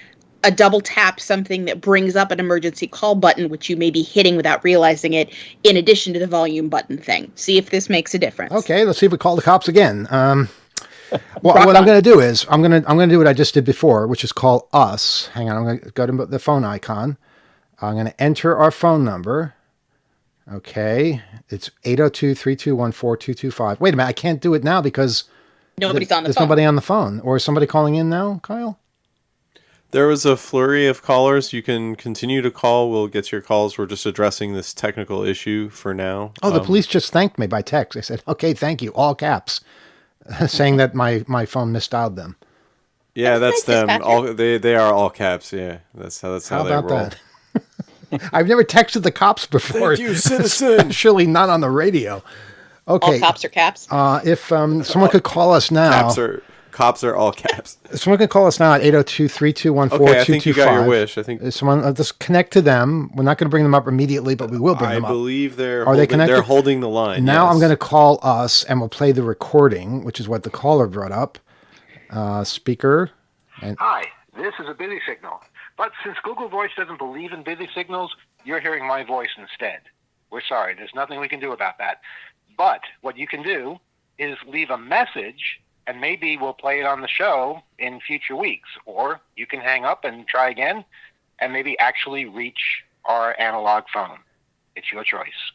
D: a double tap something that brings up an emergency call button, which you may be hitting without realizing it, in addition to the volume button thing. See if this makes a difference.
A: Okay, let's see if we call the cops again. Well, what I'm going to do is I'm going to do what I just did before, which is call us. Hang on, I'm going to go to the phone icon. I'm going to enter our phone number. Okay, it's 802-321-4225. Wait a minute, I can't do it now because
D: Nobody's on the
A: there's
D: phone.
A: nobody on the phone. Or is somebody calling in now, Kyle?
F: There was a flurry of callers. You can continue to call. We'll get to your calls. We're just addressing this technical issue for now.
A: Oh, the police just thanked me by text. They said, okay, thank you, all caps, saying that my phone misdialed them.
F: Yeah, that's them.
D: dispatcher.
F: All they are all caps. Yeah, that's how
A: How
F: they
A: about
F: roll.
A: that? I've never texted the cops before.
F: Thank you, citizen.
A: Surely not on the radio. Okay.
D: All cops are caps.
A: If someone could call us now.
F: Cops are all caps.
A: Someone could call us now at 802-321-4225.
F: Okay, I think you got your wish. I think
A: someone just connect to them. We're not going to bring them up immediately, but we will bring
F: I
A: them up.
F: believe
A: Are they
F: holding,
A: connected?
F: they're holding the line.
A: Now
F: yes.
A: I'm going to call us, and we'll play the recording, which is what the caller brought up. Speaker. And
L: Hi, this is a busy signal. But since Google Voice doesn't believe in busy signals, you're hearing my voice instead. We're sorry, there's nothing we can do about that. But what you can do is leave a message, and maybe we'll play it on the show in future weeks. Or you can hang up and try again, and maybe actually reach our analog phone. It's your choice.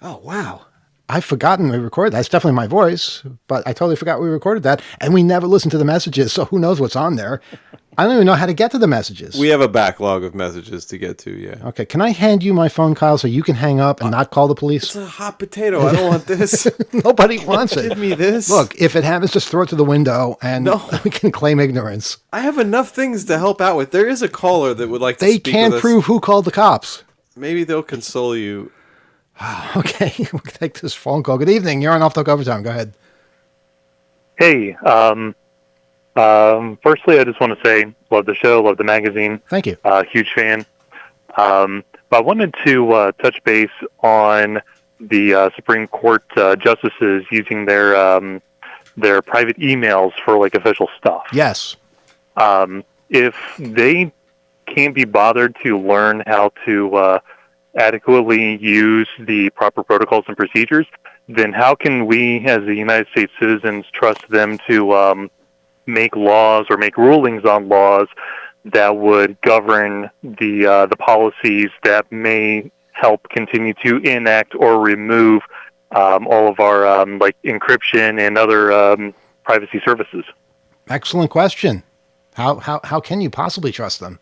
A: oh, wow. I've forgotten we recorded that. It's definitely my voice, but I totally forgot we recorded that. And we never listened to the messages, so who knows what's on there. I don't even know how to get to the messages.
F: We have a backlog of messages to get to. Yeah.
A: Okay, can I hand you my phone, Kyle, so you can hang up and not call the police?
F: It's a hot potato. I don't want this.
A: Nobody wants it.
F: Give me this.
A: Look, if it happens, just throw it to the window and we can claim ignorance.
F: I have enough things to help out with. There is a caller that would like to
A: They
F: speak
A: can't
F: with us.
A: prove who called the cops.
F: Maybe they'll console you.
A: Okay, we'll take this phone call. Good evening. You're on Off Talk Overtime. Go ahead.
M: Hey, firstly, I just want to say, love the show, love the magazine.
A: Thank you.
M: Huge fan. But I wanted to touch base on the Supreme Court justices using their private emails for like official stuff.
A: Yes.
M: If they can't be bothered to learn how to adequately use the proper protocols and procedures, then how can we, as the United States citizens, trust them to make laws or make rulings on laws that would govern the policies that may help continue to enact or remove all of our like encryption and other privacy services?
A: Excellent question. How can you possibly trust them?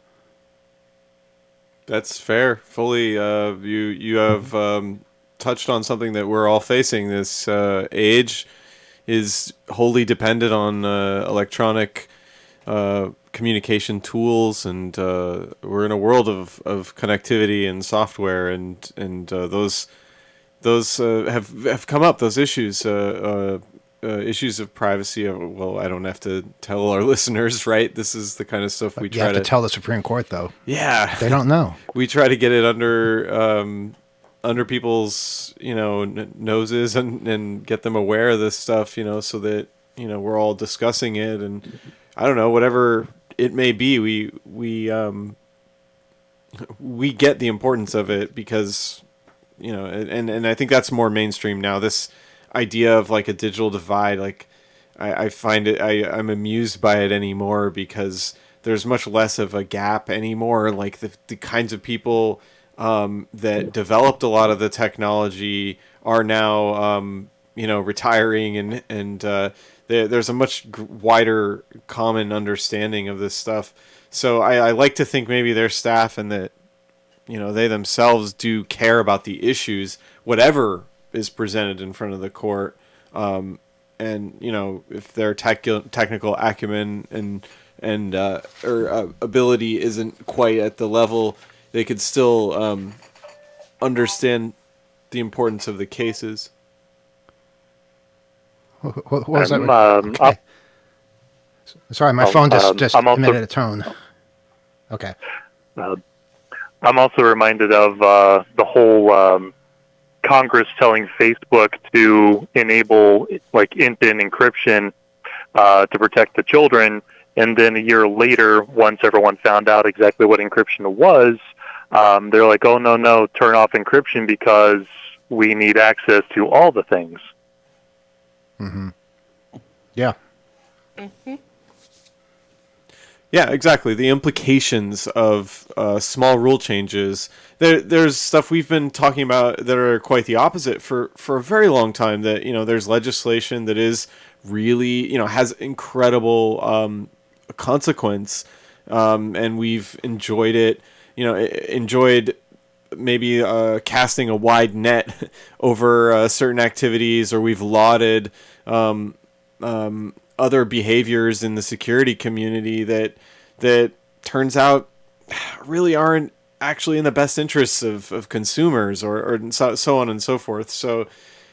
F: That's fair. Fully, you have touched on something that we're all facing. This age is wholly dependent on electronic communication tools, and we're in a world of connectivity and software, and those have come up. Those issues. Issues of privacy. Well, I don't have to tell our listeners, right? This is the kind of stuff we
A: You
F: try
A: have to tell the Supreme Court, though.
F: Yeah,
A: They don't know.
F: We try to get it under people's noses and get them aware of this stuff, so that we're all discussing it, and I don't know, whatever it may be, we we get the importance of it because, you know, and I think that's more mainstream now. This idea of like a digital divide, like I find it, I'm amused by it anymore because there's much less of a gap anymore. Like the kinds of people that developed a lot of the technology are now, you know, retiring and there's a much wider common understanding of this stuff. So I like to think maybe their staff and that, you know, they themselves do care about the issues, whatever is presented in front of the court. And, you know, if their technical acumen and or ability isn't quite at the level, they could still understand the importance of the cases.
A: What was that? Okay. Sorry, my phone just emitted a tone. Okay.
M: I'm also reminded of the whole Congress telling Facebook to enable like INTIN encryption to protect the children, and then a year later, once everyone found out exactly what encryption was, they're like, "Oh no, turn off encryption because we need access to all the things."
A: Mm-hmm. Yeah.
D: Mm-hmm.
F: Yeah, exactly. The implications of small rule changes. There's stuff we've been talking about that are quite the opposite for a very long time. That, you know, there's legislation that is really, you know, has incredible consequence, and we've enjoyed it. You know, enjoyed maybe casting a wide net over certain activities, or we've lauded other behaviors in the security community that turns out really aren't actually in the best interests of consumers or so on and so forth. So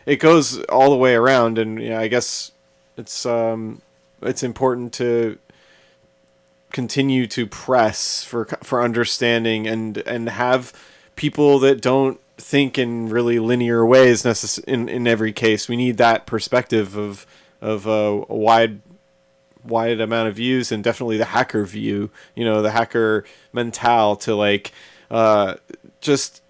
F: it goes all the way around, and you know, I guess it's important to continue to press for understanding and have people that don't think in really linear ways in every case. We need that perspective of a wide amount of views, and definitely the hacker view, you know, the hacker mental to like just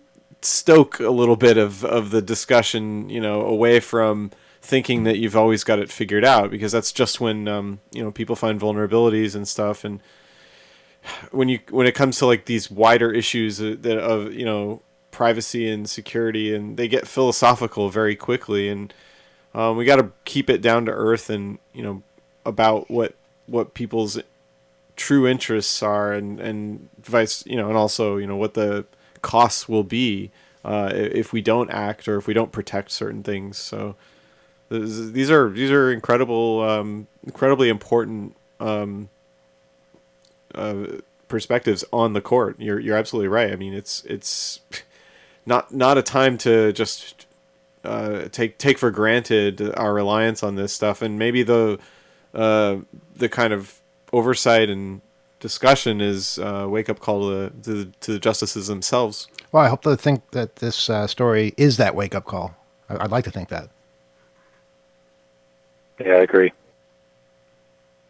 F: stoke a little bit of the discussion, you know, away from thinking that you've always got it figured out, because that's just when you know, people find vulnerabilities and stuff. And when it comes to like these wider issues that of, you know, privacy and security, and they get philosophical very quickly, and we got to keep it down to earth, and, you know, about what people's true interests are, and vice, you know, and also, you know, what the costs will be if we don't act or if we don't protect certain things. So these are incredibly important perspectives on the court. You're absolutely right. I mean, it's not a time to just take for granted our reliance on this stuff, and maybe the kind of oversight and discussion is a wake-up call to the justices themselves.
A: Well, I hope to think that this story is that wake-up call. I'd like to think that.
M: Yeah, I agree.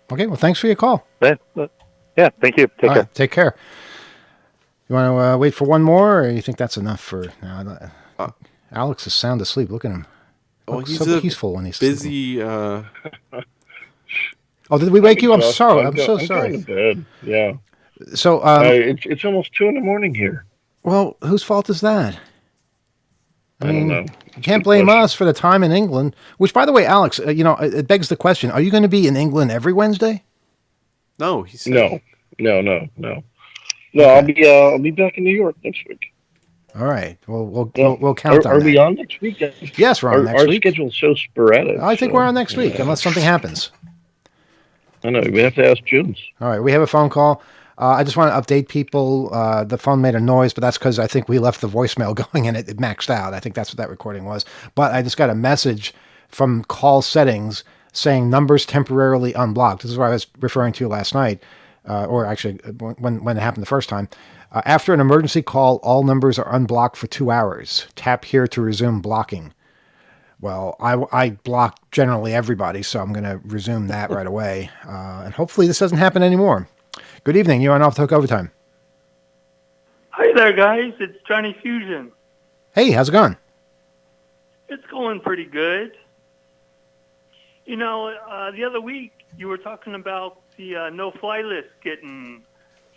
A: Okay, well, thanks for your call.
M: Yeah, thank you. Take care.
A: Right, take care. You want to wait for one more, or you think that's enough for now? Alex is sound asleep. Look at him.
F: Oh,
A: Looks
F: he's
A: so peaceful when he's
F: busy.
A: Oh, did we wake you? I'm sorry. I'm so sorry.
E: Going to bed. Yeah.
A: So
E: it's almost 2 a.m. here.
A: Well, whose fault is that? I mean,
E: don't know.
A: you can't blame us for the time in England. Which, by the way, Alex, you know, it begs the question: are you going to be in England every Wednesday?
F: No, he said.
E: No. Okay. I'll be back in New York next week.
A: All right. Well, we'll count on
E: Are
A: that.
E: we on next week?
A: Yes, we're on next week.
E: Our schedule's so sporadic.
A: I think we're on next week, unless something happens.
E: I know. We have to ask Junes.
A: All right. We have a phone call. I just want to update people. The phone made a noise, but that's because I think we left the voicemail going and it maxed out. I think that's what that recording was. But I just got a message from call settings saying numbers temporarily unblocked. This is what I was referring to last night, or actually when it happened the first time. After an emergency call, all numbers are unblocked for 2 hours. Tap here to resume blocking. Well, I block generally everybody, so I'm going to resume that right away. And hopefully this doesn't happen anymore. Good evening. You're on Off the Hook Overtime.
N: Hi, Hey there, guys. It's Johnny Fusion.
A: Hey, how's it going?
N: It's going pretty good. You know, the other week you were talking about the no-fly list getting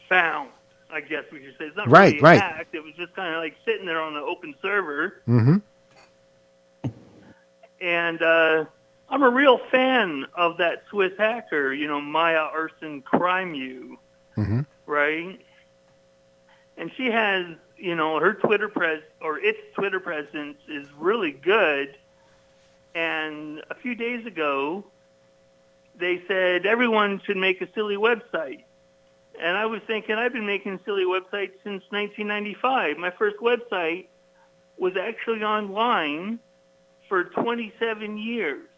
N: found. I guess we should say it's not
A: Right,
N: really
A: right.
N: hacked. It was just kind of like sitting there on the open server.
A: Mm-hmm.
N: And I'm a real fan of that Swiss hacker. You know, Maya Arson Crimeu,
A: Mm-hmm.
N: right? And she has, you know, her its Twitter presence is really good. And a few days ago, they said everyone should make a silly website. And I was thinking, I've been making silly websites since 1995. My first website was actually online for 27 years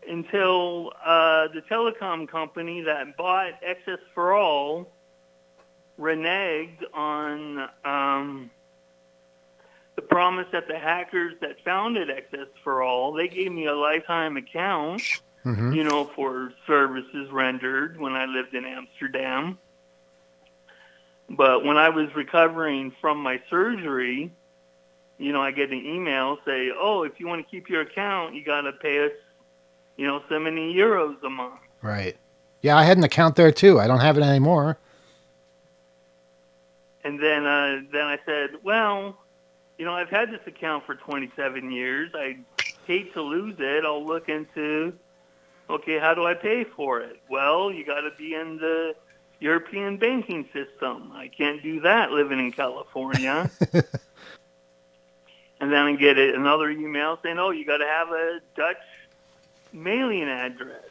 N: until the telecom company that bought Access for All reneged on the promise that the hackers that founded Access for All, they gave me a lifetime account,
A: Mm-hmm.
N: you know, for services rendered when I lived in Amsterdam. But when I was recovering from my surgery, you know, I get an email say, oh, if you want to keep your account, you got to pay us, you know, so many euros a month.
A: Right. Yeah, I had an account there too. I don't have it anymore.
N: And then I said, well, you know, I've had this account for 27 years. I hate to lose it. I'll look into, okay, how do I pay for it? Well, you got to be in the European banking system. I can't do that living in California. And then I get another email saying, oh, you got to have a Dutch mailing address.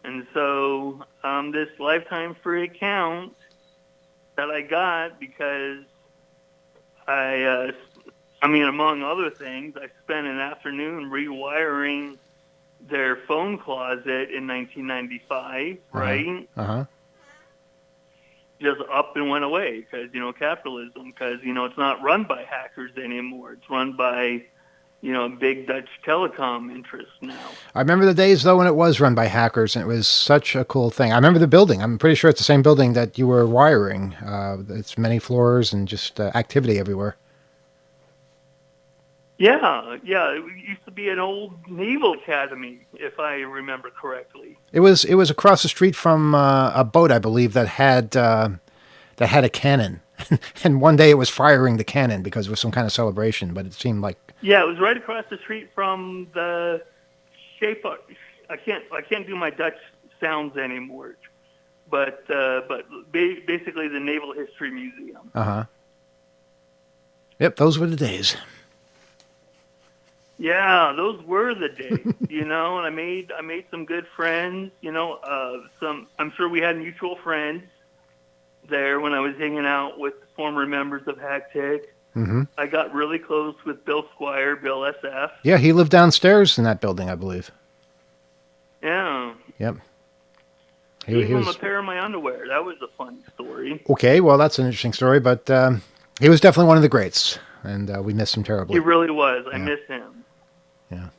N: And so this lifetime free account that I got because I mean, among other things, I spent an afternoon rewiring their phone closet in 1995, right?
A: Uh-huh.
N: Just up and went away because, you know, capitalism, because, you know, it's not run by hackers anymore. It's run by, you know, big Dutch telecom interests now.
A: I remember the days, though, when it was run by hackers, and it was such a cool thing. I remember the building. I'm pretty sure it's the same building that you were wiring. It's many floors and just activity everywhere.
N: Yeah. It used to be an old naval academy, if I remember correctly.
A: It was across the street from a boat, I believe, that had a cannon. And one day it was firing the cannon because it was some kind of celebration, but it seemed like...
N: Yeah, it was right across the street from the I can't do my Dutch sounds anymore, but basically the Naval History Museum.
A: Uh-huh. Yep, those were the days.
N: Yeah, those were the days, you know, and I made some good friends, you know, I'm sure we had mutual friends there when I was hanging out with former members of HackTech.
A: Mm-hmm.
N: I got really close with Bill Squire, Bill SF.
A: Yeah, he lived downstairs in that building, I believe.
N: Yeah.
A: Yep.
N: Gave him a pair of my underwear. That was a funny story.
A: Okay, well, that's an interesting story, but he was definitely one of the greats, and we miss him terribly.
N: He really was. I miss him.
A: Yeah.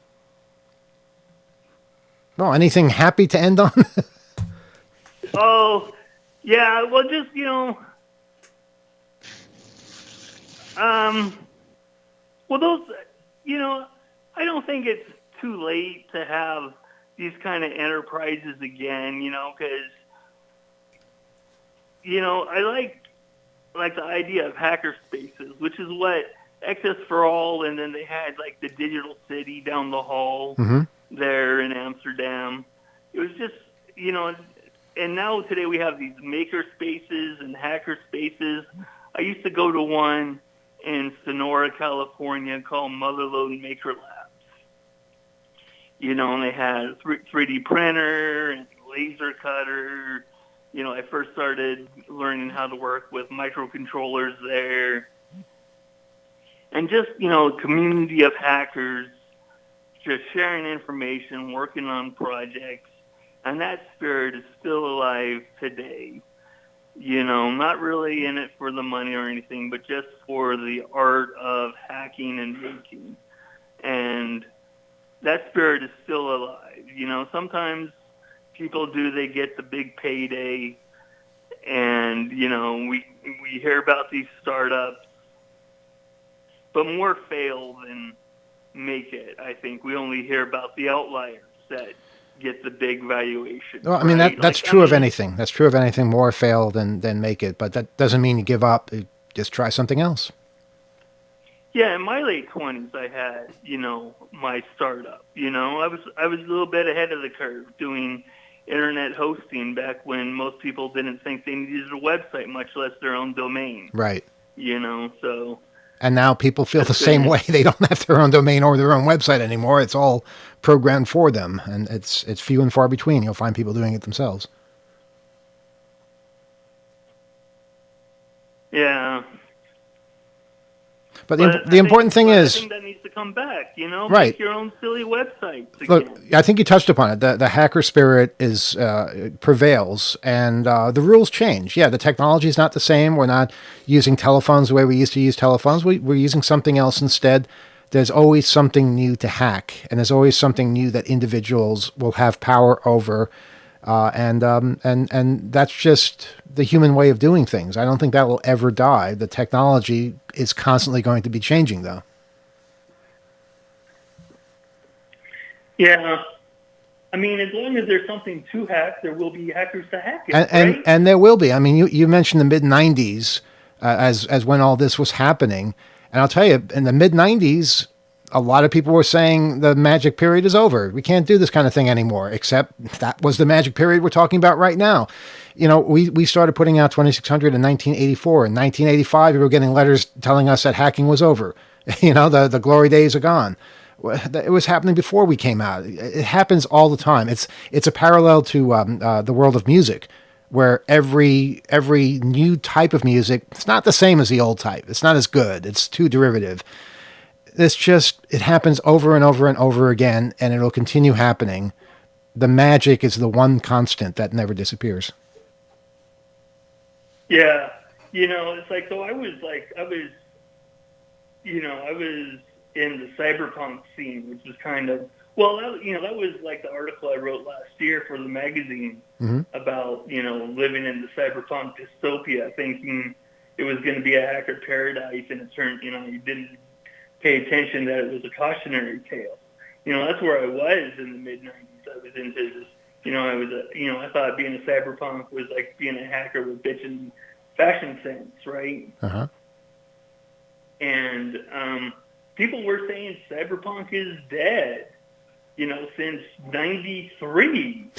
A: Well, anything happy to end on?
N: Oh, yeah. Well, just, you know, well, those, you know, I don't think it's too late to have these kind of enterprises again, you know, because, you know, I like the idea of hacker spaces, which is what Access for All, and then they had like the Digital City down the hall there in Amsterdam. It was just, you know, and now today we have these maker spaces and hacker spaces. I used to go to one in Sonora, California called Motherlode Maker Labs. You know, and they had 3D printer and laser cutter. You know, I first started learning how to work with microcontrollers there. And just, you know, a community of hackers just sharing information, working on projects. And that spirit is still alive today. You know, not really in it for the money or anything, but just for the art of hacking and making. And that spirit is still alive. You know, sometimes people they get the big payday And we hear about these startups, but more fail than make it. I think we only hear about the outliers that get the big valuation.
A: Well, I mean,
N: right?
A: that's true of anything. That's true of anything. More fail than make it. But that doesn't mean you give up. You just try something else.
N: Yeah, in my late 20s, I had, my startup. I was a little bit ahead of the curve doing internet hosting back when most people didn't think they needed a website, much less their own domain.
A: Right.
N: So.
A: And now people feel the same way. They don't have their own domain or their own website anymore. It's all programmed for them, and it's few and far between. You'll find people doing it themselves.
N: Yeah.
A: But the important thing is,
N: I think that needs to come back.
A: Right.
N: Make your own silly websites again.
A: Look, I think you touched upon it. The hacker spirit prevails, and the rules change. Yeah, the technology is not the same. We're not using telephones the way we used to use telephones. We're using something else instead. There's always something new to hack, and there's always something new that individuals will have power over. And that's just the human way of doing things. I don't think that will ever die. The technology is constantly going to be changing, though.
N: Yeah. I mean, as long as there's something to hack, there will be hackers to hack it,
A: And
N: right?
A: and there will be. I mean, you mentioned the mid-'90s as when all this was happening. And I'll tell you, in the mid-'90s, a lot of people were saying the magic period is over. We can't do this kind of thing anymore, except that was the magic period we're talking about right now. We started putting out 2600 in 1984. In 1985, we were getting letters telling us that hacking was over. The glory days are gone. It was happening before we came out. It happens all the time. It's a parallel to the world of music, where every new type of music, it's not the same as the old type. It's not as good. It's too derivative. It happens over and over and over again, and it'll continue happening. The magic is the one constant that never disappears.
N: Yeah. It's like, so I was in the cyberpunk scene, which was kind of, that was like the article I wrote last year for the magazine about, living in the cyberpunk dystopia, thinking it was going to be a hacker paradise, and it turned, you didn't pay attention that it was a cautionary tale. That's where I was in the mid-'90s. I was into this, I thought being a cyberpunk was like being a hacker with bitchin' fashion sense, right?
A: Uh-huh.
N: And people were saying cyberpunk is dead, since '93,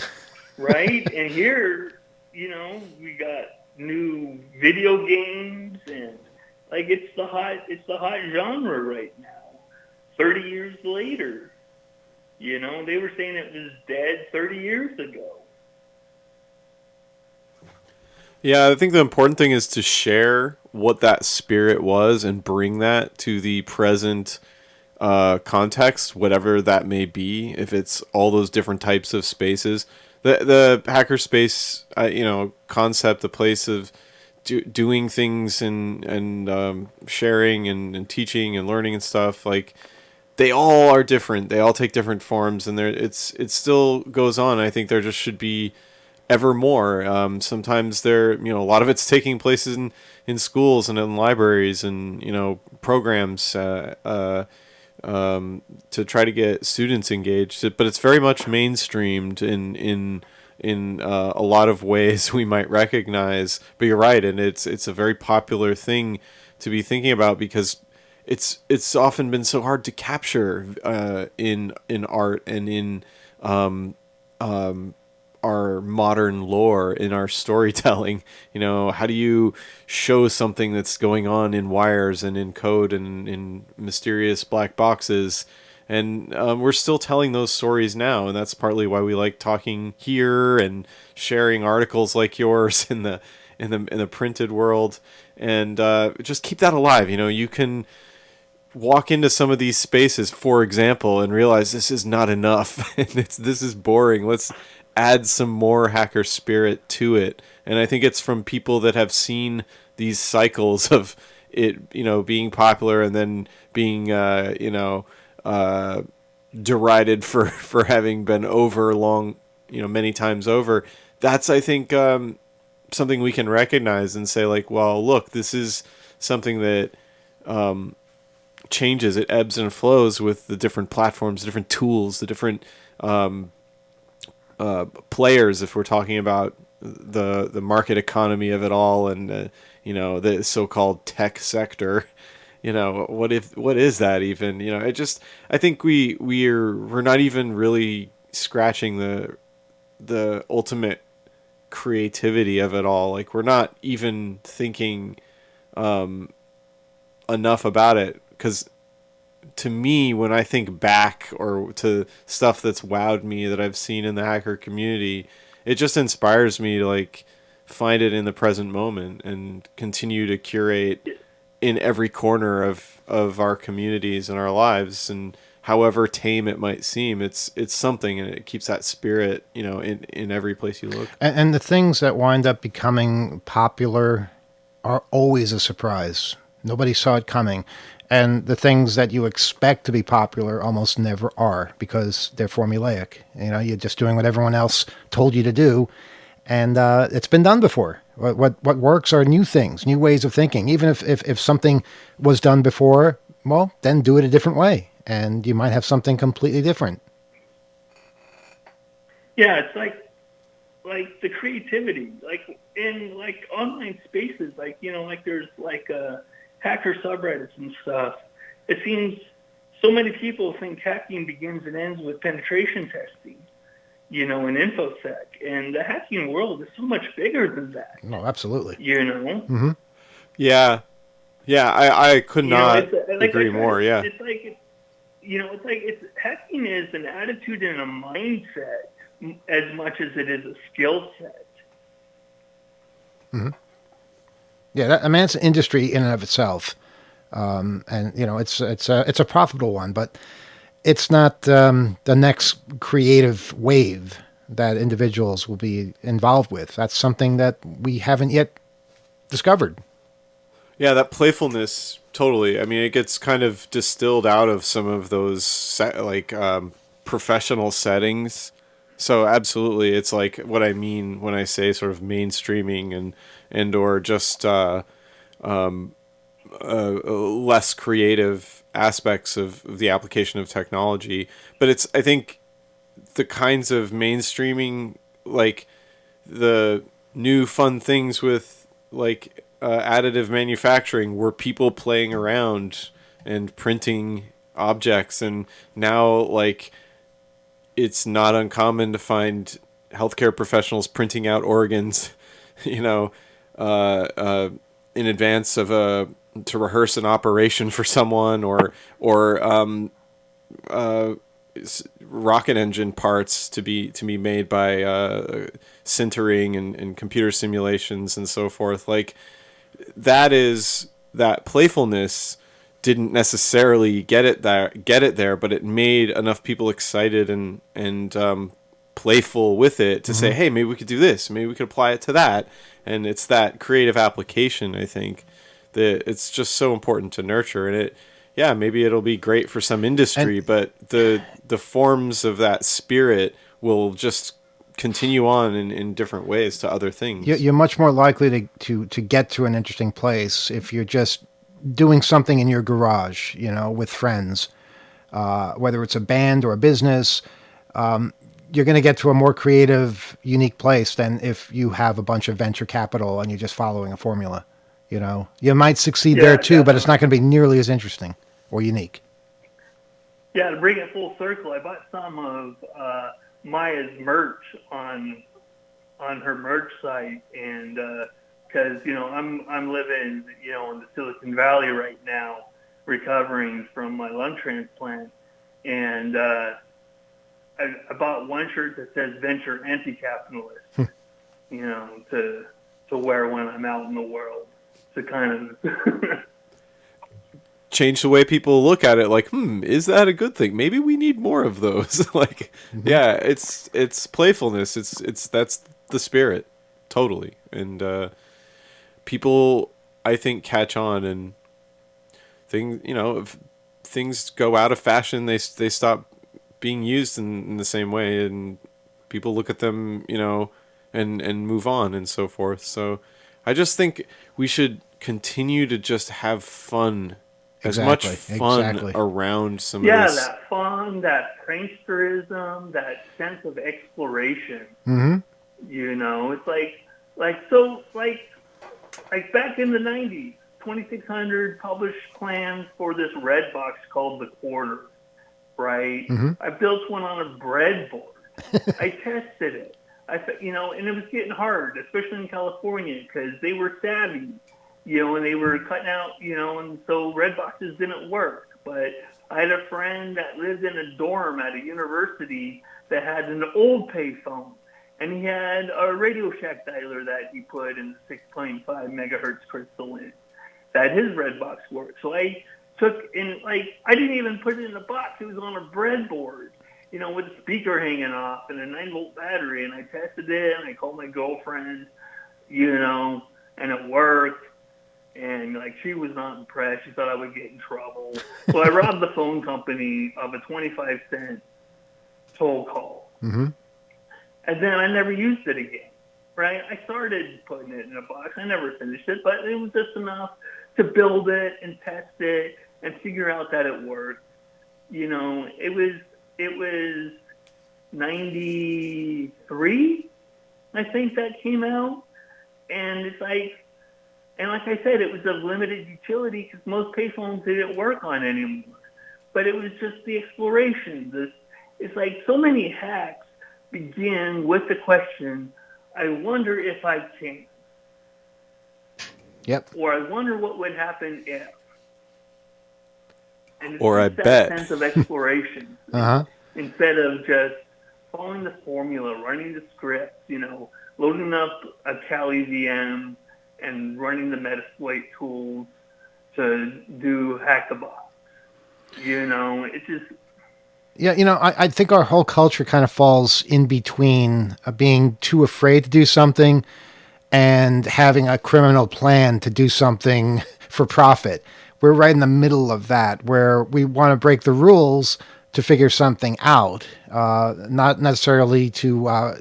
N: right? And here, we got new video games, and like it's the hot genre right now. 30 years later, they were saying it was dead 30 years ago.
F: Yeah, I think the important thing is to share what that spirit was and bring that to the present context, whatever that may be. If it's all those different types of spaces, the hackerspace, concept, the place of doing things and sharing and teaching and learning and stuff, like they all are different. They all take different forms, and it still goes on. I think there just should be ever more. Sometimes a lot of it's taking place in schools and in libraries and programs to try to get students engaged. But it's very much mainstreamed in a lot of ways we might recognize. But you're right, and it's a very popular thing to be thinking about because it's often been so hard to capture in art and in our modern lore, in our storytelling. How do you show something that's going on in wires and in code and in mysterious black boxes? And we're still telling those stories now, and that's partly why we like talking here and sharing articles like yours in the printed world, and just keep that alive. You can walk into some of these spaces, for example, and realize this is not enough, and this is boring. Let's add some more hacker spirit to it. And I think it's from people that have seen these cycles of it, being popular and then being, derided for having been over long, many times over. That's, I think, something we can recognize and say like, well, look, this is something that changes, it ebbs and flows with the different platforms, the different tools, the different players, if we're talking about the market economy of it all, and the so-called tech sector. What is that even? I think we're not even really scratching the ultimate creativity of it all. Like, we're not even thinking enough about it, because to me, when I think back or to stuff that's wowed me that I've seen in the hacker community, it just inspires me to like find it in the present moment and continue to curate in every corner of our communities and our lives. And however tame it might seem, it's something, and it keeps that spirit, in every place you look.
A: And the things that wind up becoming popular are always a surprise. Nobody saw it coming. And the things that you expect to be popular almost never are, because they're formulaic. You're just doing what everyone else told you to do. And it's been done before. What works are new things, new ways of thinking. Even if something was done before, well, then do it a different way, and you might have something completely different.
N: Yeah, it's like the creativity, like in like online spaces, like there's like hacker subreddits and stuff. It seems so many people think hacking begins and ends with penetration testing, in InfoSec, and the hacking world is so much bigger than that.
A: No, absolutely.
N: Mm-hmm.
F: Yeah, I could not agree more. Yeah,
N: it's hacking is an attitude and a mindset as much as it is a skill set.
A: Mm-hmm. Yeah, it's an industry in and of itself, and it's a profitable one, but it's not the next creative wave that individuals will be involved with. That's something that we haven't yet discovered.
F: Yeah, that playfulness, totally. I mean, it gets kind of distilled out of some of those professional settings. So absolutely, it's like what I mean when I say sort of mainstreaming and or just less creative aspects of the application of technology. But I think the kinds of mainstreaming, like the new fun things with like additive manufacturing, were people playing around and printing objects, and now like it's not uncommon to find healthcare professionals printing out organs, in advance of to rehearse an operation for someone, or rocket engine parts to be made by sintering and computer simulations and so forth. Like that playfulness didn't necessarily get it there, but it made enough people excited and playful with it to say, hey, maybe we could do this, maybe we could apply it to that. And it's that creative application, I think, that it's just so important to nurture. And maybe it'll be great for some industry, but the forms of that spirit will just continue on in different ways to other things.
A: You're much more likely to get to an interesting place if you're just doing something in your garage, with friends, whether it's a band or a business. You're going to get to a more creative, unique place than if you have a bunch of venture capital and you're just following a formula. You might succeed there too, but it's not going to be nearly as interesting or unique.
N: Yeah, to bring it full circle, I bought some of Maya's merch on her merch site, and because I'm living in the Silicon Valley right now, recovering from my lung transplant, and I bought one shirt that says "Venture Anti-Capitalist," to wear when I'm out in the world, to kind of
F: change the way people look at it. Like, is that a good thing? Maybe we need more of those. Like, yeah, it's playfulness. That's the spirit, totally. And people, I think, catch on, and if things go out of fashion, they stop being used in the same way, and people look at them, and move on and so forth. So I just think we should continue to just have fun. As much fun around some of this.
N: Yeah, that fun, that pranksterism, that sense of exploration.
A: Mm-hmm.
N: You know, it's like back in the 90s, 2600 published plans for this red box called the Quarter, right?
A: Mm-hmm.
N: I built one on a breadboard. I tested it. And it was getting hard, especially in California, because they were savvy. And they were cutting out, and so red boxes didn't work. But I had a friend that lived in a dorm at a university that had an old payphone, and he had a Radio Shack dialer that he put in the 6.5 megahertz crystal in, that his red box worked. So I took, and I didn't even put it in a box. It was on a breadboard, with a speaker hanging off and a 9-volt battery. And I tested it, and I called my girlfriend, and it worked. And she was not impressed. She thought I would get in trouble. So I robbed the phone company of a 25-cent toll call.
A: Mm-hmm.
N: And then I never used it again, right? I started putting it in a box. I never finished it, but it was just enough to build it and test it and figure out that it worked. It was 93, I think, that came out. And it's and like I said, it was of limited utility because most payphones didn't work on anymore. But it was just the exploration. It's like so many hacks begin with the question, I wonder if I can.
A: Yep.
N: Or I wonder what would happen if. And it's
F: or I
N: that
F: bet.
N: sense of exploration.
A: Uh-huh.
N: Instead of just following the formula, running the scripts, loading up a Kali VM, and running the Metasploit tools to do hack the box. It's just...
A: Yeah, I think our whole culture kind of falls in between being too afraid to do something and having a criminal plan to do something for profit. We're right in the middle of that, where we want to break the rules to figure something out, not necessarily to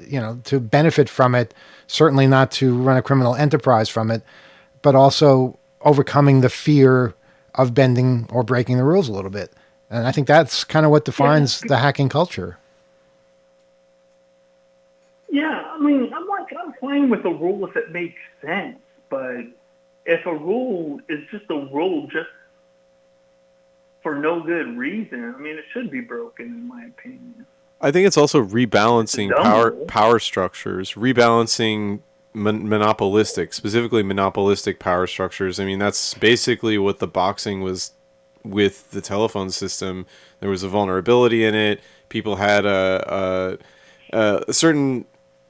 A: benefit from it, certainly not to run a criminal enterprise from it, but also overcoming the fear of bending or breaking the rules a little bit. And I think that's kind of what defines the hacking culture.
N: Yeah, I'm fine with a rule if it makes sense, but if a rule is just a rule just for no good reason, it should be broken, in my opinion.
F: I think it's also rebalancing power structures, rebalancing specifically monopolistic power structures. That's basically what the boxing was with the telephone system. There was a vulnerability in it. People had a certain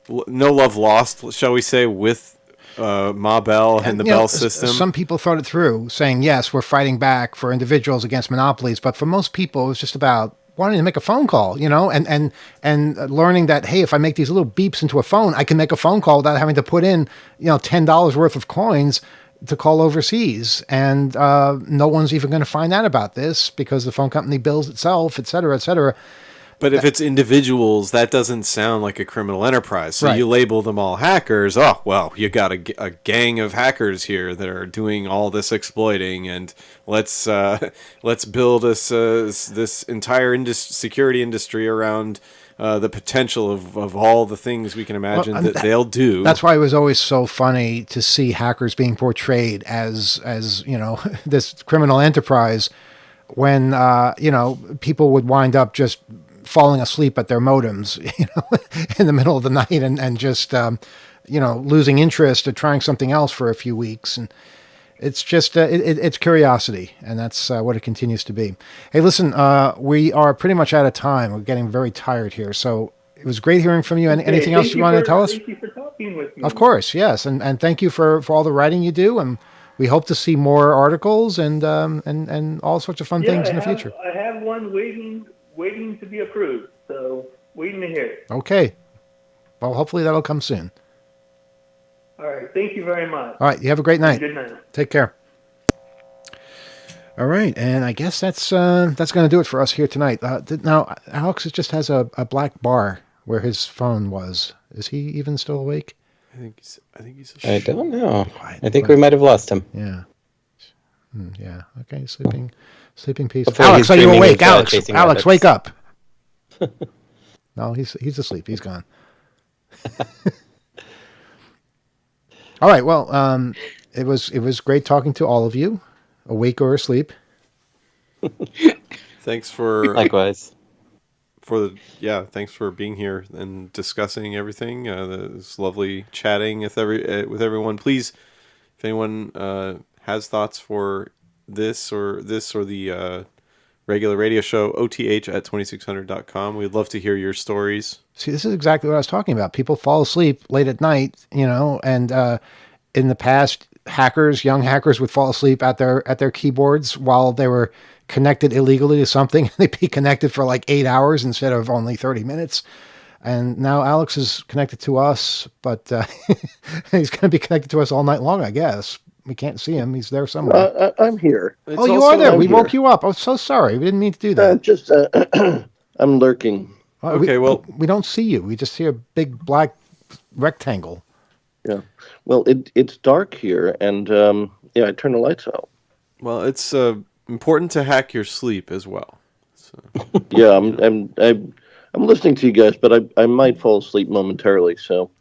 F: no love lost, shall we say, with Ma Bell and the Bell system.
A: Some people thought it through, saying, yes, we're fighting back for individuals against monopolies, but for most people, it was just about wanting to make a phone call, and learning that, hey, if I make these little beeps into a phone, I can make a phone call without having to put in, $10 worth of coins to call overseas. And no one's even going to find out about this because the phone company bills itself, et cetera, et cetera.
F: But if it's individuals, that doesn't sound like a criminal enterprise. So
A: Right.
F: You label them all hackers. Oh, well, you got a gang of hackers here that are doing all this exploiting, and let's build this entire security industry around the potential of all the things we can imagine that they'll do.
A: That's why it was always so funny to see hackers being portrayed as this criminal enterprise when people would wind up just falling asleep at their modems, in the middle of the night and just, losing interest or trying something else for a few weeks. And it's just, it's curiosity, and that's what it continues to be. Hey, listen, we are pretty much out of time. We're getting very tired here. So it was great hearing from you. Anything else you wanted to tell us?
N: Thank you for talking with me.
A: Of course, yes. And thank you for all the writing you do. And we hope to see more articles and all sorts of fun things in the future.
N: I have one waiting to be approved, so waiting to hear it.
A: Okay. Well, hopefully that'll come soon.
N: All right. Thank you very much.
A: All right. You have a great night.
N: Good night.
A: Take care. All right. And I guess that's going to do it for us here tonight. Now, Alex just has a black bar where his phone was. Is he even still awake?
F: I think he's.
C: I don't know.
A: Quiet,
C: I think we might have lost him.
A: Yeah. Yeah. Okay. Sleeping peacefully.
C: Hopefully
A: Alex,
C: he's
A: are you
C: dreaming
A: awake?
C: of,
A: Alex,
C: chasing
A: Alex,
C: rabbits.
A: wake up. No, he's asleep. He's gone. All right. Well, it was great talking to all of you, awake or asleep.
F: Thanks for
C: Likewise.
F: Thanks for being here and discussing everything. It's lovely chatting with everyone. Please, if anyone has thoughts for this or the regular radio show, oth@2600.com. We'd love to hear your stories.
A: See, this is exactly what I was talking about. People fall asleep late at night, and in the past, young hackers would fall asleep at their keyboards while they were connected illegally to something. They'd be connected for like 8 hours instead of only 30 minutes. And now Alex is connected to us, but he's going to be connected to us all night long, I guess. We can't see him. He's there somewhere.
E: I'm here.
A: Oh, you are there. We woke you up. I'm so sorry. We didn't mean to do that.
E: I'm lurking.
F: Okay,
A: we don't see you. We just see a big black rectangle.
E: Yeah. Well, it's dark here, and I turn the lights out.
F: Well, it's important to hack your sleep as well. So,
E: yeah, I'm listening to you guys, but I might fall asleep momentarily. So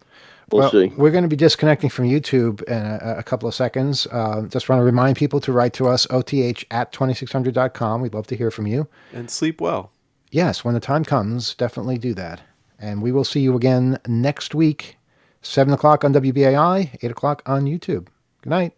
E: we'll see.
A: We're going to be disconnecting from YouTube in a couple of seconds. Just want to remind people to write to us, oth@2600.com. We'd love to hear from you.
F: And sleep well.
A: Yes, when the time comes, definitely do that. And we will see you again next week, 7 o'clock on WBAI, 8 o'clock on YouTube. Good night.